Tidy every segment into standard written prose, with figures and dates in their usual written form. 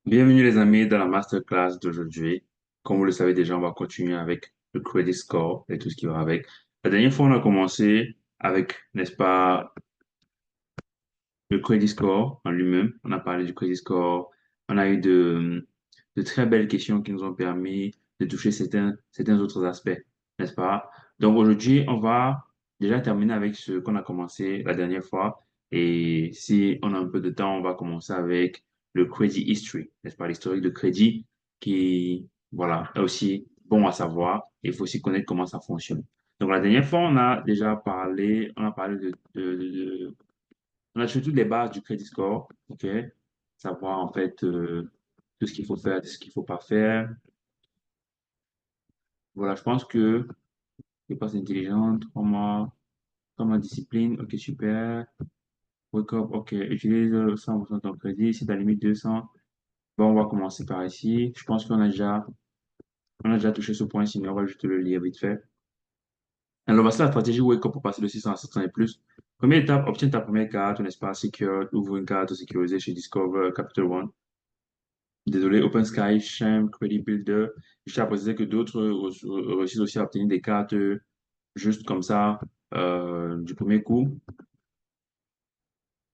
Bienvenue les amis dans la masterclass d'aujourd'hui. Comme vous le savez déjà, on va continuer avec le credit score et tout ce qui va avec. La dernière fois, on a commencé avec, n'est-ce pas, le credit score en lui-même. On a parlé du credit score. On a eu de très belles questions qui nous ont permis de toucher certains autres aspects, n'est-ce pas? Donc aujourd'hui, on va déjà terminer avec ce qu'on a commencé la dernière fois. Et si on a un peu de temps, on va commencer avec le credit history, n'est-ce pas? L'historique de crédit qui, voilà, est aussi bon à savoir. Il faut aussi connaître comment ça fonctionne. Donc la dernière fois, on a parlé on a surtout les bases du crédit score, OK? Savoir en fait tout ce qu'il faut faire, tout ce qu'il ne faut pas faire. Voilà, je pense que les passes intelligentes, trois mois de discipline, OK, super. Wake up, OK, utilise 100% de ton crédit, si tu as limite 200. Bon, on va commencer par ici. Je pense on a déjà touché ce point, sinon on va juste le lire vite fait. Alors, voici la stratégie Wake Up pour passer de 600 à 700 et plus. Première étape, obtiens ta première carte, un espace secure, ouvre une carte sécurisée chez Discover Capital One. Désolé, Open Sky, Sham, Credit Builder. Je tiens à préciser que d'autres réussissent aussi à obtenir des cartes juste comme ça du premier coup.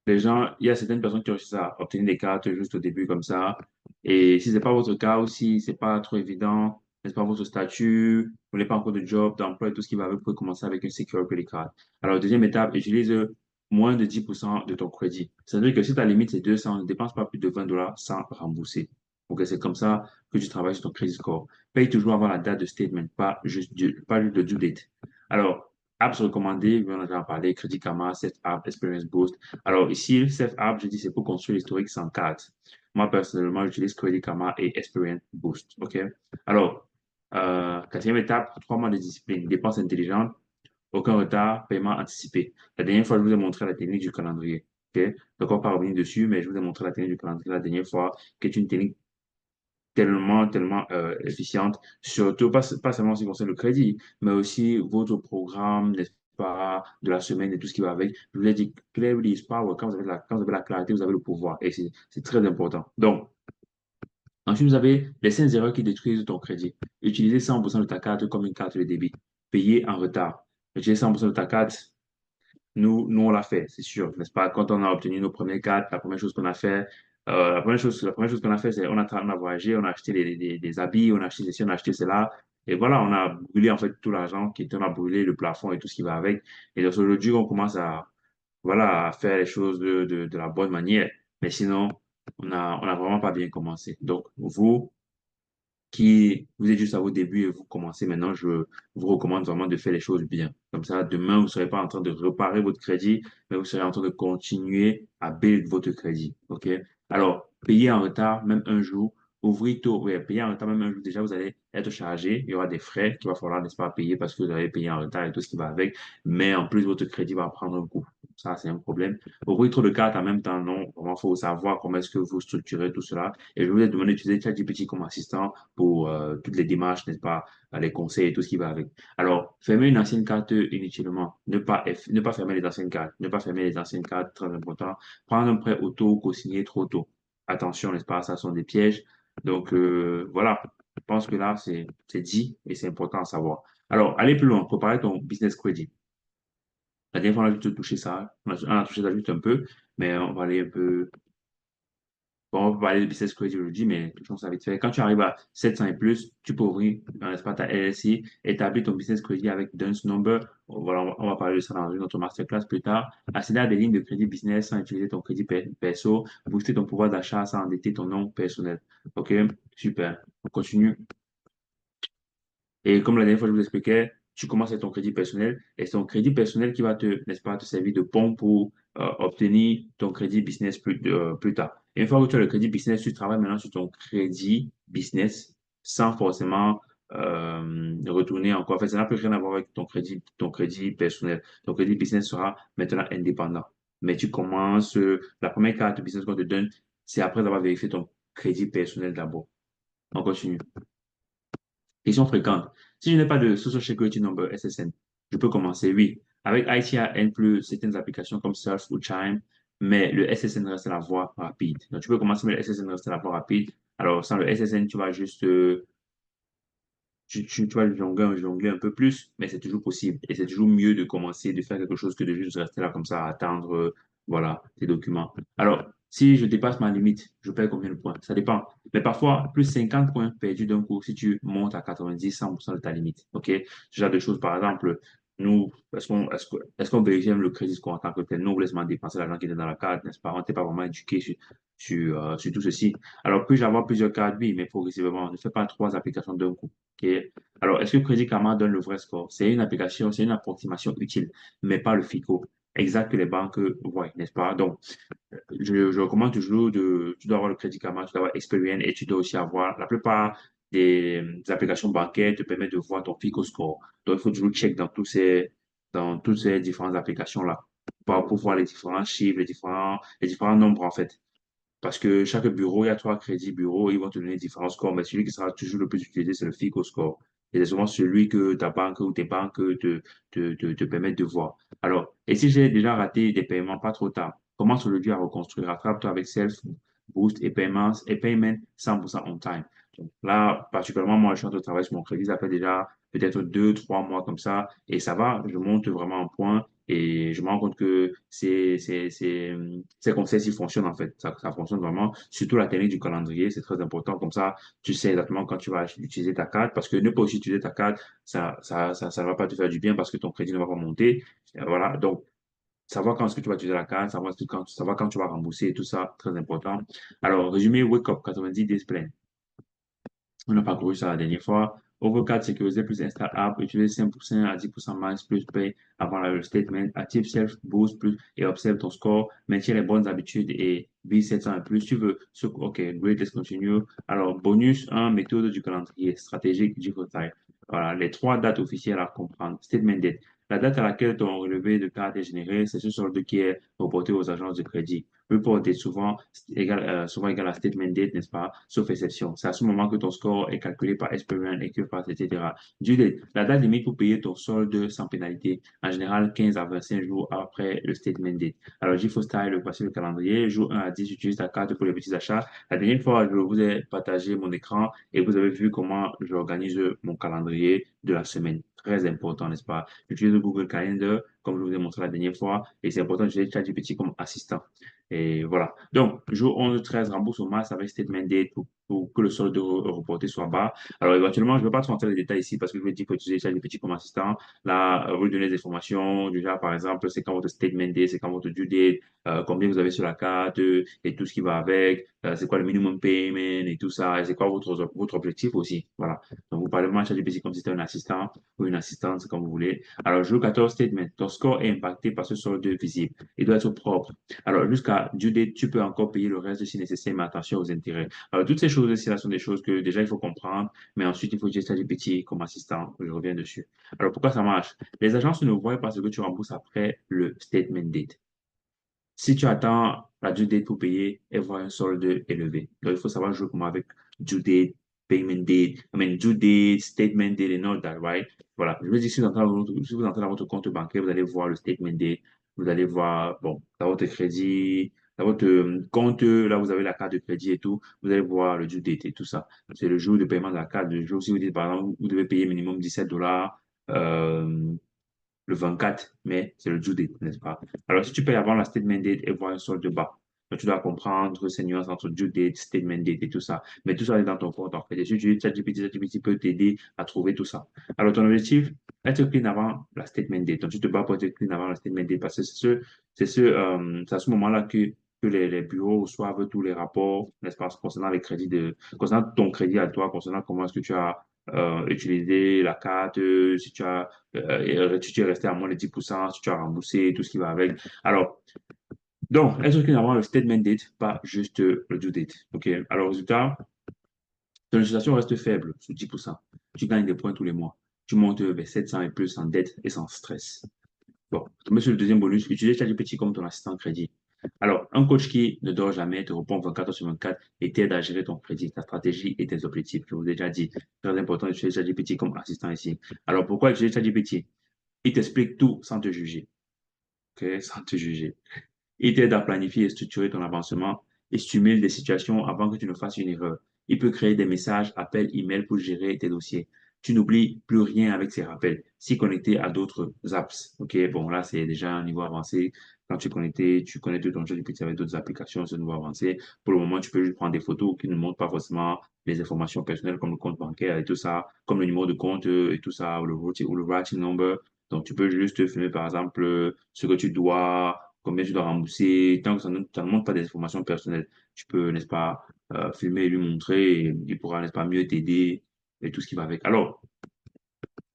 Les gens, il y a certaines personnes qui réussissent à obtenir des cartes juste au début comme ça. Et si c'est pas votre cas aussi, c'est pas trop évident, n'est-ce pas votre statut, vous n'avez pas encore de job, d'emploi et tout ce qui va avec, vous pouvez commencer avec une Secure Credit Card. Alors, deuxième étape, utilise moins de 10% de ton crédit. C'est-à-dire que si ta limite c'est 200, ne dépense pas plus de $20 sans rembourser. Donc, c'est comme ça que tu travailles sur ton crédit score. Paye toujours avant la date de statement, pas juste le due date. Alors, apps recommandées, on en a déjà parlé, Credit Karma, Set App, Experience Boost. Alors ici, Set App, je dis, c'est pour construire l'historique sans carte. Moi, personnellement, j'utilise Credit Karma et Experience Boost. OK? Alors, quatrième étape, 3 mois de discipline, dépenses intelligentes, aucun retard, paiement anticipé. La dernière fois, je vous ai montré la technique du calendrier. OK? Donc, on va pas revenir dessus, mais je vous ai montré la technique du calendrier la dernière fois, qui est une technique tellement efficiente, surtout pas seulement en ce qui concerne le crédit, mais aussi votre programme, n'est-ce pas, de la semaine et tout ce qui va avec. Je vous ai dit, clarity is power. Quand vous avez la clarté, vous avez le pouvoir. Et c'est très important. Donc, ensuite, vous avez les 5 erreurs qui détruisent ton crédit. Utilisez 100% de ta carte comme une carte de débit. Payer en retard. Utiliser 100% de ta carte, nous, on l'a fait, c'est sûr, n'est-ce pas? Quand on a obtenu nos premières cartes, la première chose qu'on a fait, la première chose qu'on a fait, c'est on a voyagé, on a acheté des habits, on a acheté ceci, on a acheté cela. Et voilà, on a brûlé en fait tout l'argent on a brûlé le plafond et tout ce qui va avec. Et donc aujourd'hui, on commence voilà, à faire les choses de la bonne manière. Mais sinon, on a vraiment pas bien commencé. Donc, vous êtes juste à vos débuts et vous commencez maintenant, je vous recommande vraiment de faire les choses bien. Comme ça, demain, vous ne serez pas en train de réparer votre crédit, mais vous serez en train de continuer à build votre crédit. OK? Alors, payer en retard, même un jour, ouvrir tôt, ouais, payer en retard, même un jour, déjà, vous allez être chargé. Il y aura des frais qu'il va falloir, n'est-ce pas, payer parce que vous avez payé en retard et tout ce qui va avec. Mais en plus, votre crédit va prendre un coup. Ça, c'est un problème. Ouvrir trop de cartes en même temps, non. Vraiment, il faut savoir comment est-ce que vous structurez tout cela. Et je vous ai demandé d'utiliser ChatGPT comme assistant pour toutes les démarches, n'est-ce pas, les conseils et tout ce qui va avec. Alors, fermer une ancienne carte inutilement, ne pas fermer les anciennes cartes, ne pas fermer les anciennes cartes, très important. Prendre un prêt auto, co-signé trop tôt. Attention, n'est-ce pas, ça sont des pièges. Donc, voilà, je pense que là, c'est dit et c'est important à savoir. Alors, aller plus loin, préparer ton business credit. La dernière fois, on a juste touché ça, on a touché ça juste un peu, mais on va aller un peu. Bon, on peut parler de business credit aujourd'hui, mais touchons ça vite fait. Quand tu arrives à 700 et plus, tu peux ouvrir un espace ta LLC, établir ton business credit avec Dunce Number. Voilà, on va parler de ça dans une autre masterclass plus tard. Accéder à des lignes de crédit business sans utiliser ton crédit perso, booster ton pouvoir d'achat sans endetter ton nom personnel. OK? Super. On continue. Et comme la dernière fois, je vous expliquais, tu commences avec ton crédit personnel et c'est ton crédit personnel qui va n'est-ce pas, te servir de pont pour obtenir ton crédit business plus tard. Et une fois que tu as le crédit business, tu travailles maintenant sur ton crédit business sans forcément retourner encore. En fait, ça n'a plus rien à voir avec ton crédit personnel. Ton crédit business sera maintenant indépendant. Mais tu commences, la première carte de business qu'on te donne, c'est après avoir vérifié ton crédit personnel d'abord. On continue. Question fréquente. Si je n'ai pas de Social Security Number SSN, je peux commencer, oui. Avec ITIN plus certaines applications comme Surf ou Chime, mais le SSN reste la voie rapide. Donc, tu peux commencer, mais le SSN reste la voie rapide. Alors, sans le SSN, tu vas juste tu vas jongler un peu plus, mais c'est toujours possible. Et c'est toujours mieux de commencer, de faire quelque chose que de juste rester là comme ça, à attendre, voilà, tes documents. Alors, si je dépasse ma limite, je perds combien de points? Ça dépend. Mais parfois, plus 50 points perdus d'un coup si tu montes à 90, 100% de ta limite. OK? Ce genre de choses, par exemple, nous, est-ce qu'on vérifie même le crédit score en tant que tel? Nous, on laisse dépenser l'argent qui était dans la carte, n'est-ce pas? On n'était pas vraiment éduqué sur tout ceci. Alors, puis-je avoir plusieurs cartes? Oui, mais progressivement. Ne fais pas trois applications d'un coup. OK? Alors, est-ce que Crédit Karma donne le vrai score? C'est une application, c'est une approximation utile, mais pas le FICO exact que les banques voient, n'est-ce pas? Donc, je recommande toujours tu dois avoir le Crédit Karma, tu dois avoir Experian et tu dois aussi avoir, la plupart des applications bancaires te permettent de voir ton FICO score. Donc, il faut toujours check dans toutes ces différentes applications-là pour voir les différents chiffres, les différents nombres, en fait. Parce que chaque bureau, il y a trois crédits bureaux, ils vont te donner différents scores, mais celui qui sera toujours le plus utilisé, c'est le FICO score. Et c'est souvent celui que ta banque ou tes banques te permettent de voir. Alors, et si j'ai déjà raté des paiements pas trop tard, commence aujourd'hui à reconstruire. Rattrape-toi avec Self, Boost et Payment 100% on time. Donc là, particulièrement, moi, je suis en train de travailler sur mon crédit. Ça fait déjà peut-être 2, 3 mois comme ça. Et ça va, je monte vraiment en point. Et je me rends compte que ces conseils-ci fonctionnent en fait. Ça fonctionne vraiment. Surtout la technique du calendrier, c'est très important. Comme ça, tu sais exactement quand tu vas utiliser ta carte. Parce que ne pas aussi utiliser ta carte, ça ne va pas te faire du bien parce que ton crédit ne va pas monter. Voilà. Donc, savoir quand est-ce que tu vas utiliser la carte, savoir quand tu vas rembourser et tout ça, très important. Alors, résumé, Wake Up, 90 days plan. On a parcouru ça la dernière fois. Overcard sécurisé plus Install App, utiliser 5% à 10% max plus pay avant le statement. Active Self Boost plus et observe ton score. Maintiens les bonnes habitudes et vise 700 et plus. Tu veux, OK, great, let's continue. Alors, bonus 1, méthode du calendrier stratégique du retard. Voilà, les trois dates officielles à comprendre. Statement date. La date à laquelle ton relevé de carte est généré, c'est ce solde qui est reporté aux agences de crédit. Report est souvent égal à statement date, n'est-ce pas? Sauf exception. C'est à ce moment que ton score est calculé par Experian et que par, etc. Due date, la date limite pour payer ton solde sans pénalité. En général, 15 à 25 jours après le statement date. Alors, GeForce voici le calendrier. Jour 1 à 10, j'utilise ta carte pour les petits achats. La dernière fois, je vous ai partagé mon écran et vous avez vu comment j'organise mon calendrier de la semaine. Très important, n'est-ce pas? J'utilise Google Calendar, comme je vous ai montré la dernière fois, et c'est important d'utiliser ChatGPT comme assistant. Et voilà. Donc, jour 11, 13, rembourse au max avec statement date pour que le solde reporté soit bas. Alors, éventuellement, je ne vais pas te montrer les détails ici parce que je vais dire que tu utiliser ChatGPT comme assistant. Là, vous lui donnez des informations. Déjà, par exemple, c'est quand votre statement date, c'est quand votre due date, combien vous avez sur la carte et tout ce qui va avec. C'est quoi le minimum payment et tout ça. Et c'est quoi votre objectif aussi. Voilà. Donc, vous parlez de ChatGPT comme si c'était un assistant ou une assistante, c'est comme vous voulez. Alors, jour 14, statement. Ton score est impacté par ce solde visible. Il doit être propre. Alors, jusqu'à due date, tu peux encore payer le reste si nécessaire, mais attention aux intérêts. Alors, toutes ces choses-ci, là, sont des choses que déjà, il faut comprendre, mais ensuite, il faut utiliser ChatGPT comme assistant. Je reviens dessus. Alors, pourquoi ça marche? Les agences ne voient pas ce que tu rembourses après le statement date. Si tu attends la due date pour payer, elles voient un solde élevé. Donc, il faut savoir jouer comment avec due date, payment date, due date, statement date and all that, right? Voilà. Je veux dire, si vous entrez dans votre compte bancaire, vous allez voir le statement date, vous allez voir, bon, dans votre crédit, dans votre compte, là, vous avez la carte de crédit et tout, vous allez voir le due date et tout ça. C'est le jour de paiement de la carte, le jour si vous dites, par exemple, vous devez payer minimum $17, euh, le 24 mai, c'est le due date, n'est-ce pas? Alors, si tu payes avant la statement date et voir un solde bas, donc, tu dois comprendre ces nuances entre due date, statement date et tout ça. Mais tout ça est dans ton compte, en fait. Et si tu utilises ChatGPT peut t'aider à trouver tout ça. Alors, ton objectif, être clean avant la statement date. Donc, tu te bats pour être clean avant la statement date parce que c'est à ce moment-là que les bureaux reçoivent tous les rapports, n'est-ce pas, concernant ton crédit à toi, concernant comment est-ce que tu as utilisé la carte, si tu es resté à moins de 10%, si tu as remboursé, tout ce qui va avec. Alors, donc, être clean avant le statement date, pas juste le due date. OK. Alors, résultat, ton législation reste faible, sous 10%. Tu gagnes des points tous les mois. Tu montes vers 700 et plus sans dette et sans stress. Bon, tomber sur le deuxième bonus, utilise ChatGPT comme ton assistant crédit. Alors, un coach qui ne dort jamais, te répond 24 heures sur 24 et t'aide à gérer ton crédit, ta stratégie et tes objectifs. Je vous ai déjà dit, très important d'utiliser ChatGPT comme assistant ici. Alors, pourquoi utiliser ChatGPT? Il t'explique tout sans te juger. OK? Sans te juger. Il t'aide à planifier et structurer ton avancement et stimule des situations avant que tu ne fasses une erreur. Il peut créer des messages, appels, emails pour gérer tes dossiers. Tu n'oublies plus rien avec ces rappels. Si connecté à d'autres apps, ok, bon là c'est déjà un niveau avancé. Quand tu es connecté, tu connectes ton ChatGPT avec d'autres applications, c'est un niveau avancé. Pour le moment, tu peux juste prendre des photos qui ne montrent pas forcément les informations personnelles comme le compte bancaire et tout ça, comme le numéro de compte et tout ça, ou le routing number. Donc, tu peux juste filmer, par exemple, ce que tu dois, combien tu dois rembourser, tant que ça ne montre pas des informations personnelles. Tu peux, n'est-ce pas, filmer et lui montrer, et il pourra, n'est-ce pas, mieux t'aider et tout ce qui va avec. Alors,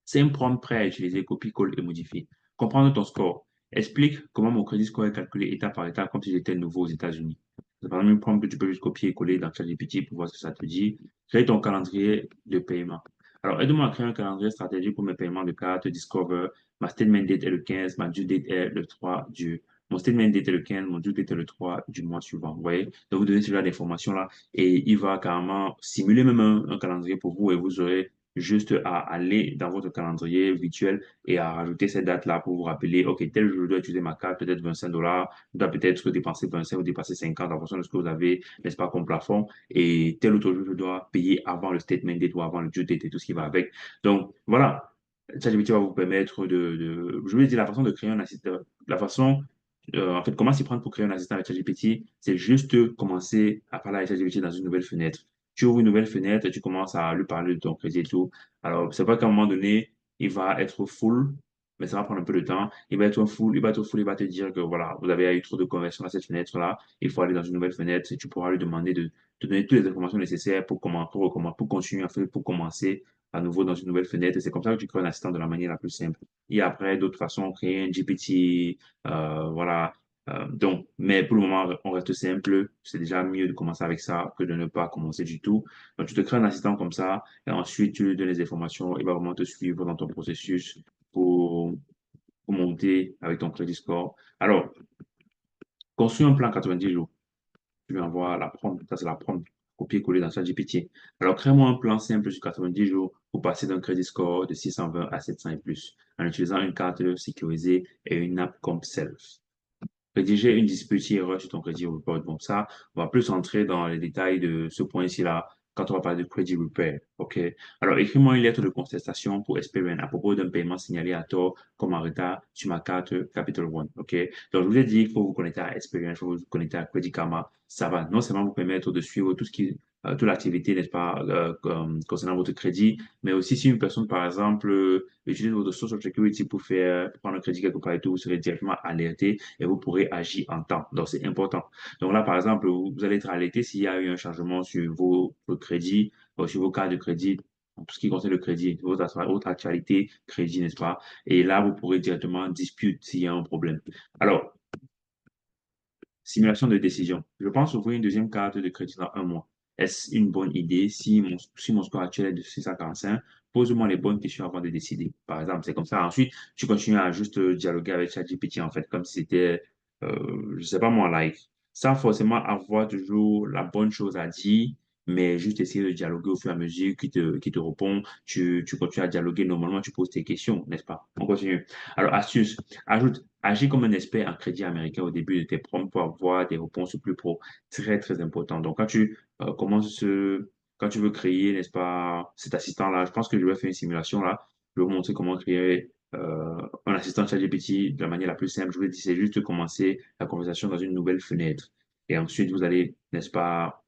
c'est un prompt prêt à utiliser, copie, colle et modifie. Comprendre ton score. Explique comment mon crédit score est calculé étape par étape, comme si j'étais nouveau aux États-Unis. C'est par exemple un prompt que tu peux juste copier et coller dans ChatGPT pour voir ce que ça te dit. Crée ton calendrier de paiement. Alors, aide-moi à créer un calendrier stratégique pour mes paiements de carte Discover. Ma statement date est le 15, ma due date est le 3 du. Mon statement date est le 15, mon due date est le 3 du mois suivant. Vous voyez? Donc, vous donnez ce genre d'informations-là et il va carrément simuler même un calendrier pour vous et vous aurez juste à aller dans votre calendrier virtuel et à rajouter ces dates-là pour vous rappeler, OK, tel jour, je dois utiliser ma carte, peut-être 25 $, je dois peut-être dépenser 25 ou dépasser 50 en fonction de ce que vous avez, n'est-ce pas, comme plafond. Et tel autre jour, je dois payer avant le statement date ou avant le due date et tout ce qui va avec. Donc, voilà. ChatGPT va vous permettre je veux dire, la façon de créer un assistant, la façon, en fait, comment s'y prendre pour créer un assistant avec ChatGPT, c'est juste commencer à parler avec ChatGPT dans une nouvelle fenêtre. Tu ouvres une nouvelle fenêtre et tu commences à lui parler de ton crédit et tout. Alors, c'est pas qu'à un moment donné, il va être full, mais ça va prendre un peu de temps. Il va te dire que voilà, vous avez eu trop de conversions à cette fenêtre-là. Il faut aller dans une nouvelle fenêtre et tu pourras lui demander de te donner toutes les informations nécessaires pour continuer, en fait, pour commencer à nouveau dans une nouvelle fenêtre. Et c'est comme ça que tu crées un assistant de la manière la plus simple. Et après, d'autres façons, créer un GPT, voilà. Donc, mais pour le moment, on reste simple. C'est déjà mieux de commencer avec ça que de ne pas commencer du tout. Donc, tu te crées un assistant comme ça, et ensuite, tu lui donnes les informations. Il va vraiment te suivre dans ton processus pour, pour monter avec ton crédit score. Alors, construis un plan 90 jours. Tu lui envoies la prompt, ça c'est la prompt, copier-coller dans ChatGPT. Alors, crée-moi un plan simple sur 90 jours pour passer d'un crédit score de 620 à 700 et plus, en utilisant une carte sécurisée et une app comme Self. Rédiger une dispute erreur sur ton crédit report. Bon, ça, on va plus entrer dans les détails de ce point-ci là quand on va parler de credit repair. OK? Alors, écris-moi une lettre de contestation pour Experian à propos d'un paiement signalé à tort comme en retard sur ma carte Capital One. OK? Donc, je vous ai dit qu'il faut vous connecter à Experian, il faut vous connecter à Credit Karma. Ça va non seulement vous permettre de suivre toute l'activité, n'est-ce pas, concernant votre crédit, mais aussi si une personne, par exemple, utilise votre Social Security pour prendre un crédit quelque part et tout, vous serez directement alerté et vous pourrez agir en temps. Donc, c'est important. Donc là, par exemple, vous allez être alerté s'il y a eu un changement sur vos crédits, sur vos cartes de crédit, en tout ce qui concerne le crédit, votre actualité crédit, n'est-ce pas? Et là, vous pourrez directement disputer s'il y a un problème. Alors, simulation de décision. Je pense ouvrir une deuxième carte de crédit dans un mois. Est-ce une bonne idée si mon score actuel est de 645? Pose-moi les bonnes questions avant de décider. Par exemple, c'est comme ça. Ensuite, tu continues à juste dialoguer avec ChatGPT, en fait, comme si c'était, je sais pas moi, like, sans forcément avoir toujours la bonne chose à dire, mais juste essayer de dialoguer au fur et à mesure qu'il te répond. Tu continues à dialoguer. Normalement, tu poses tes questions, n'est-ce pas? On continue. Alors, astuce. Agis comme un expert en crédit américain au début de tes prompts pour avoir des réponses plus pro. Très, très important. Donc, quand tu veux créer, n'est-ce pas, cet assistant-là, je pense que je vais faire une simulation là. Je vais vous montrer comment créer un assistant ChatGPT de la manière la plus simple. Je vous ai dit, c'est juste de commencer la conversation dans une nouvelle fenêtre. Et ensuite, vous allez, n'est-ce pas,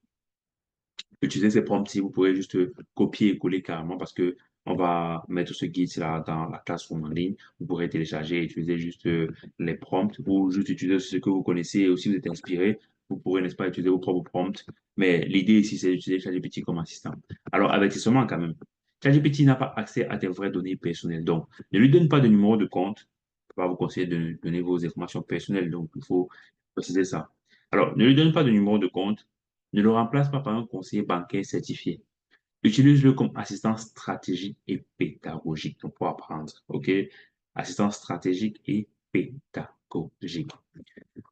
utiliser ces prompts-ci, vous pourrez juste copier et coller carrément parce que on va mettre ce guide-là dans la classroom en ligne. Vous pourrez télécharger et utiliser juste les prompts ou juste utiliser ce que vous connaissez. Et si vous êtes inspiré, vous pourrez, n'est-ce pas, utiliser vos propres prompts. Mais l'idée ici, c'est d'utiliser ChatGPT comme assistant. Alors, avertissement quand même. ChatGPT n'a pas accès à tes vraies données personnelles. Donc, ne lui donne pas de numéro de compte. Je ne peux pas vous conseiller de donner vos informations personnelles. Donc, il faut préciser ça. Alors, ne lui donne pas de numéro de compte. Ne le remplace pas par un conseiller bancaire certifié. Utilise-le comme assistant stratégique et pédagogique donc pour apprendre. OK? Assistant stratégique et pédagogique.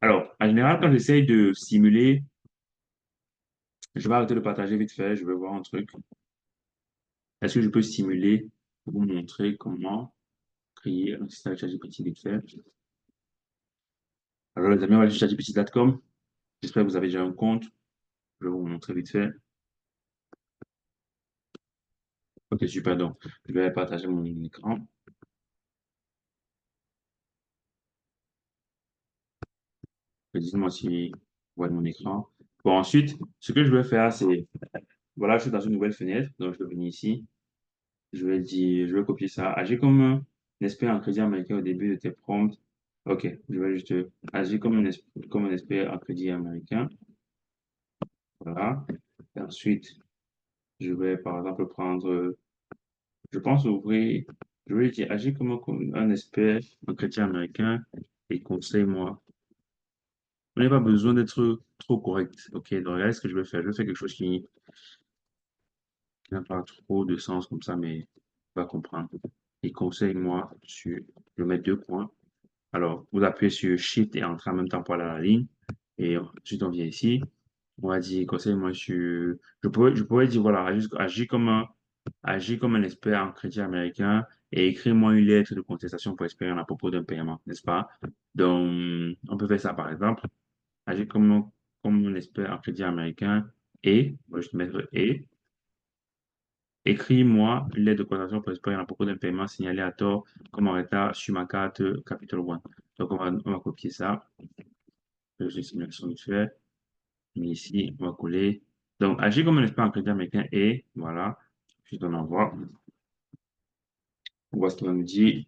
Alors, en général, quand j'essaye de simuler, je vais arrêter de partager vite fait, je vais voir un truc. Est-ce que je peux simuler pour vous montrer comment créer un système ChatGPT vite fait? Alors, les amis, on va aller sur ChatGPT.com. J'espère que vous avez déjà un compte. Je vais vous montrer vite fait. Ok, super. Donc, je vais partager mon écran. Dites-moi si vous voyez mon écran. Bon, ensuite, ce que je vais faire, c'est, voilà, je suis dans une nouvelle fenêtre. Donc, je vais venir ici. Je vais dire, je vais copier ça. Agir comme un expert en crédit américain au début de tes prompts. Ok, je vais juste agir comme un expert en crédit américain. Voilà. Et ensuite, je vais par exemple prendre, je pense ouvrir, je vais dire agir comme un expert en crédit américain et conseille-moi. On n'a pas besoin d'être trop correct. Ok, donc regardez ce que je vais faire. Je vais faire quelque chose qui n'a pas trop de sens comme ça, mais on va comprendre. Et conseille-moi sur, je vais mettre deux points. Alors, vous appuyez sur Shift et Entrée en même temps pour aller à la ligne. Et ensuite, on vient ici. On va dire, conseille-moi sur... Je pourrais dire, voilà, agis comme un expert en crédit américain et écris-moi une lettre de contestation pour espérer à propos d'un paiement, n'est-ce pas? Donc, on peut faire ça par exemple. Agis comme un expert en crédit américain et, on va juste mettre et, écris-moi une lettre de contestation pour espérer à propos d'un paiement signalé à tort comme en retard sur ma carte Capital One. Donc, on va copier ça. Je simulation vite fait. Mais ici, on va coller. Donc, agir comme un expert en crédit américain et voilà. Je donne envoi. On voit ce qu'il va nous dire.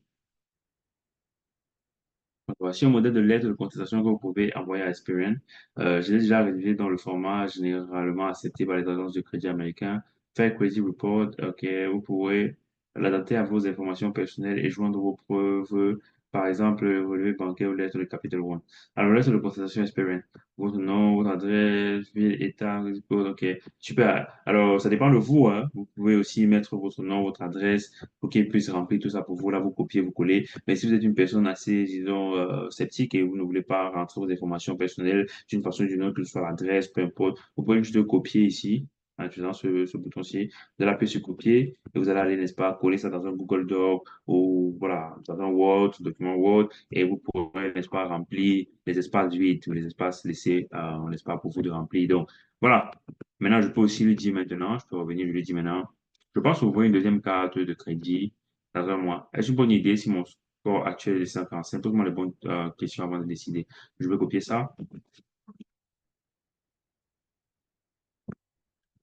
Voici un modèle de lettre de contestation que vous pouvez envoyer à Experian. Je l'ai déjà rédigé dans le format généralement accepté par les agences de crédit américains. Faire Credit Report, OK, vous pouvez l'adapter à vos informations personnelles et joindre vos preuves, par exemple, le relevé bancaire ou lettre de Capital One. Alors, lettre de contestation Experian. Votre nom, votre adresse, ville, état, code, OK, super. Alors, ça dépend de vous, hein. Vous pouvez aussi mettre votre nom, votre adresse pour qu'il puisse remplir tout ça pour vous. Là, vous copiez, vous collez. Mais si vous êtes une personne assez, disons, sceptique et vous ne voulez pas rentrer vos informations personnelles d'une façon ou d'une autre, que ce soit l'adresse, peu importe, vous pouvez juste copier ici, en utilisant ce bouton-ci. Vous allez appuyer sur copier et vous allez aller, n'est-ce pas, coller ça dans un Google Doc ou, voilà, dans un Word, document Word, et vous pourrez, n'est-ce pas, remplir les espaces vides ou les espaces laissés, n'est-ce pas, pour vous de remplir. Donc, voilà. Maintenant, je peux aussi lui dire maintenant, je peux revenir, je lui dis maintenant, je pense ouvrir une deuxième carte de crédit dans un mois. Est-ce une bonne idée si mon score actuel est 145? Pose-moi les bonnes questions avant de décider. Je vais copier ça.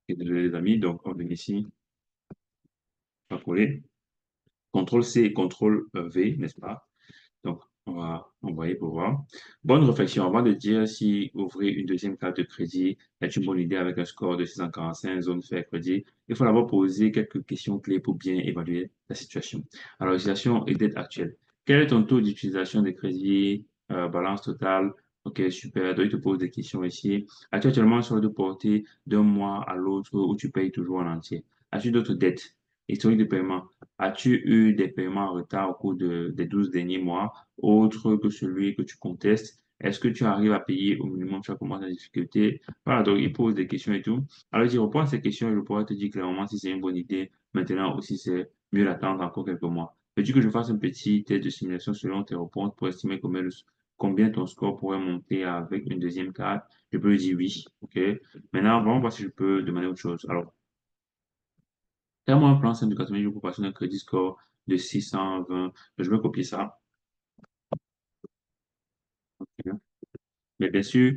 Et désolé les amis, donc on vient ici, on va coller. CTRL-C, CTRL-V, n'est-ce pas? Donc, on va envoyer pour voir. Bonne réflexion. Avant de dire si ouvrir une deuxième carte de crédit est une bonne idée avec un score de 645, zone fair crédit, il faut d'abord poser quelques questions clés pour bien évaluer la situation. Alors, utilisation et dette actuelle. Quel est ton taux d'utilisation des crédits, balance totale? Ok, super. Donc, il te pose des questions ici. As-tu actuellement sur de portée d'un mois à l'autre où tu payes toujours en entier? As-tu d'autres dettes? Historique de paiement. As-tu eu des paiements en retard au cours des 12 derniers mois, autre que celui que tu contestes? Est-ce que tu arrives à payer au minimum chaque mois sans difficulté? Voilà, donc il pose des questions et tout. Alors, je réponds à ces questions et je pourrais te dire clairement si c'est une bonne idée maintenant ou si c'est mieux d'attendre encore quelques mois. Veux-tu que je fasse un petit test de simulation selon tes réponses pour estimer combien ton score pourrait monter avec une deuxième carte? Je peux lui dire oui, ok? Maintenant, on va voir si je peux demander autre chose. Alors, fais-moi un plan simple de 80 jours pour passer d'un crédit score de 620. Je vais copier ça. Ok. Mais bien sûr,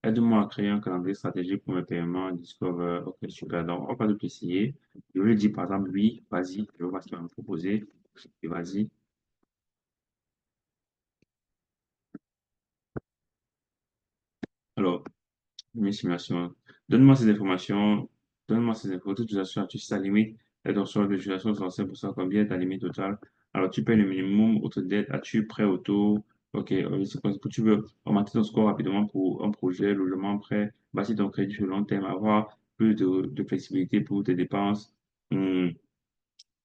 aide-moi à créer un calendrier stratégique pour mes paiements Discover. Ok, super. Donc, on va pas essayer. Je lui dis par exemple, oui, vas-y, je vais voir ce qu'il va me proposer. Et vas-y. Alors, mes simulations. Donne-moi ces informations. Donne-moi ces infos. Toute utilisation, tu sais ta limite. Et ton solde d'utilisation 65%. Combien est ta limite totale? Alors, tu payes le minimum. Autre dette. As-tu prêt auto? Ok, c'est quoi? Tu veux augmenter ton score rapidement pour un projet, logement prêt, bâtir ton crédit sur le long terme, avoir plus de flexibilité pour tes dépenses. Hmm.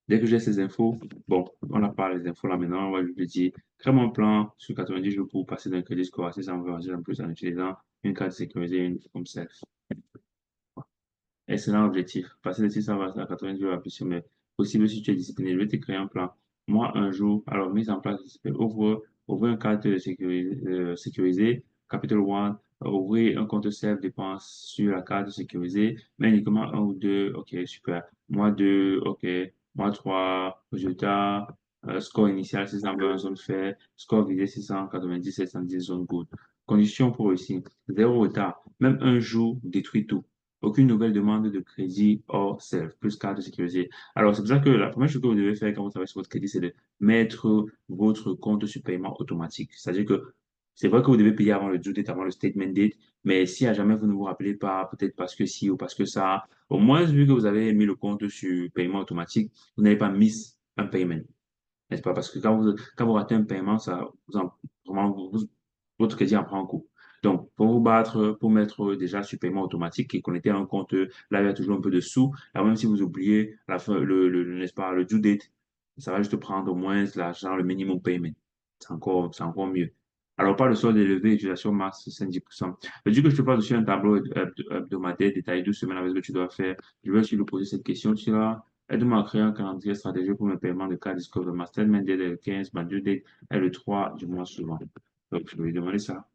Dès que j'ai ces infos, bon, on n'a pas les infos là maintenant, on va lui dire, crée mon plan sur 90 jours pour passer d'un crédit score à 620 en plus en utilisant une carte sécurisée, une comme self. Excellent objectif. Passer de 620 à 90 jours à plus, mais possible si tu es discipliné. Je vais te créer un plan. Moi, un jour, alors mise en place, ouvre ouvrir un compte sécurisé, Capital One, ouvrir un compte self dépense sur la carte sécurisée, mais uniquement un ou deux, ok, super. Mois 2, ok. Mois 3, résultat, score initial 620, zone fair, score visé 690, 710, zone good. Condition pour réussir, zéro retard, même un jour détruit tout. Aucune nouvelle demande de crédit hors self, plus carte sécurisée. Alors, c'est pour ça que la première chose que vous devez faire quand vous travaillez sur votre crédit, c'est de mettre votre compte sur paiement automatique. C'est-à-dire que c'est vrai que vous devez payer avant le due date, avant le statement date, mais si à jamais vous ne vous rappelez pas, peut-être parce que si ou parce que ça, au moins, vu que vous avez mis le compte sur paiement automatique, vous n'avez pas miss un paiement, n'est-ce pas? Parce que quand vous ratez un paiement, ça, vraiment, votre crédit en prend un coup. Donc, pour vous battre, pour mettre déjà sur paiement automatique et connecter à un compte, là, il y a toujours un peu de sous. Alors, même si vous oubliez à la fin, n'est-ce pas, le due date, ça va juste prendre au moins l'argent, le minimum payment. C'est encore mieux. Alors, pas le solde élevé, utilisation max 70%. Mais du coup, je te parle dessus un tableau hebdomadaire détaillé 12 semaines avec ce que tu dois faire. Je vais aussi lui poser cette question. Tu là, aide-moi à créer un calendrier stratégique pour mes paiements de carte Discover. Ma statement date est le 15, ma due date est le 3 du mois suivant. Donc, je vais lui demander ça.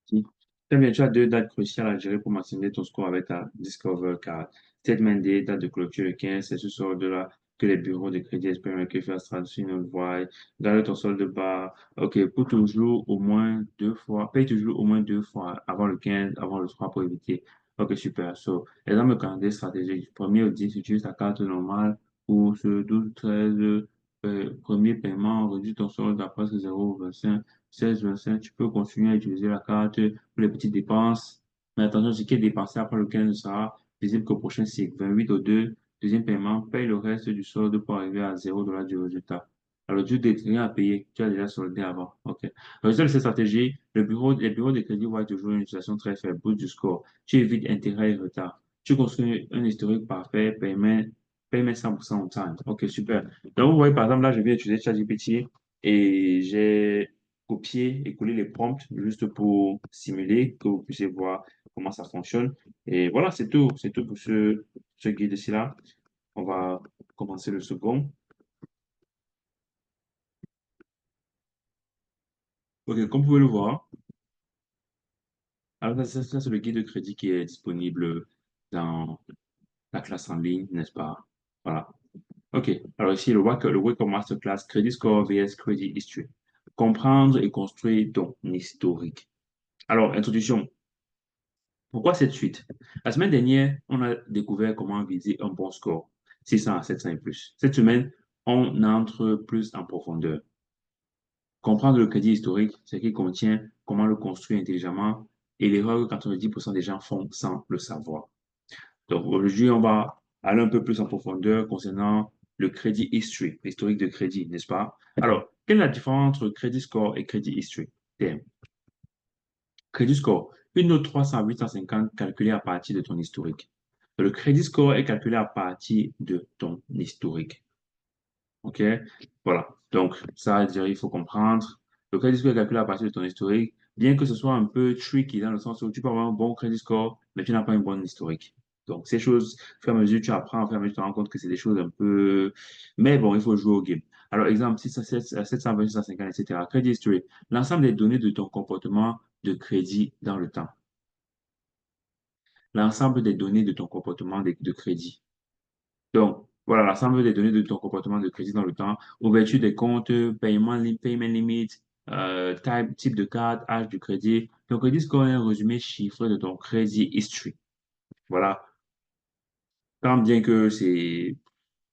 Si. Très bien, tu as deux dates cruciales à gérer pour maximiser ton score avec ta Discover Card. Statement Day, date de clôture le 15, c'est ce solde-là que les bureaux de crédit espèrent que faire traduction une voie. Garde ton solde bas. OK, pour toujours au moins deux fois, paye toujours au moins deux fois avant le 15, avant le 3 pour éviter. OK, super. So, exemple calendrier stratégique. Premier au 10, utilise ta carte normale pour ce 12, 13, premier paiement, réduis ton solde à presque 0,25. 16, 25, tu peux continuer à utiliser la carte pour les petites dépenses. Mais attention, ce qui est dépensé après le 15 sera visible qu'au prochain cycle. 28 au 2, deuxième paiement, paye le reste du solde pour arriver à 0 $ du résultat. Alors, tu n'as rien à payer. Tu as déjà soldé avant. OK. Résultat de cette stratégie, les bureaux de crédit voient toujours une utilisation très faible, boost du score. Tu évites intérêt et retard. Tu construis un historique parfait, paiement 100% on time. OK, super. Donc, vous voyez, par exemple, là, je viens utiliser ChatGPT et j'ai copier et coller les prompts juste pour simuler, que vous puissiez voir comment ça fonctionne. Et voilà, c'est tout. C'est tout pour ce guide-ci là. On va commencer le second. OK, comme vous pouvez le voir, alors ça, c'est le guide de crédit qui est disponible dans la classe en ligne, n'est-ce pas? Voilà. OK. Alors ici, le Wacom Masterclass Credit Score vs Credit History. Comprendre et construire ton historique. Alors, introduction. Pourquoi cette suite? La semaine dernière, on a découvert comment viser un bon score, 600 à 700 et plus. Cette semaine, on entre plus en profondeur. Comprendre le crédit historique, ce qu'il contient, comment le construire intelligemment et l'erreur que 90% des gens font sans le savoir. Donc aujourd'hui, on va aller un peu plus en profondeur concernant le crédit history, l'historique de crédit, n'est-ce pas? Alors, quelle est la différence entre crédit score et crédit history? Tiens, crédit score, une note 300 à 850 calculée à partir de ton historique. Le crédit score est calculé à partir de ton historique. OK? Voilà. Donc, ça, il faut comprendre. Le crédit score est calculé à partir de ton historique, bien que ce soit un peu tricky dans le sens où tu peux avoir un bon crédit score, mais tu n'as pas une bonne historique. Donc, ces choses, au fur et à mesure, tu apprends, au fur et à mesure, tu te rends compte que c'est des choses un peu... Mais bon, il faut jouer au game. Alors, exemple, 720, 650, etc. Credit history, l'ensemble des données de ton comportement de crédit dans le temps. L'ensemble des données de ton comportement de crédit. Donc, voilà, l'ensemble des données de ton comportement de crédit dans le temps, ouverture des comptes, payment limit, type de carte, âge du crédit. Ton crédit score est un résumé chiffré de ton crédit history. Voilà. Tant bien que si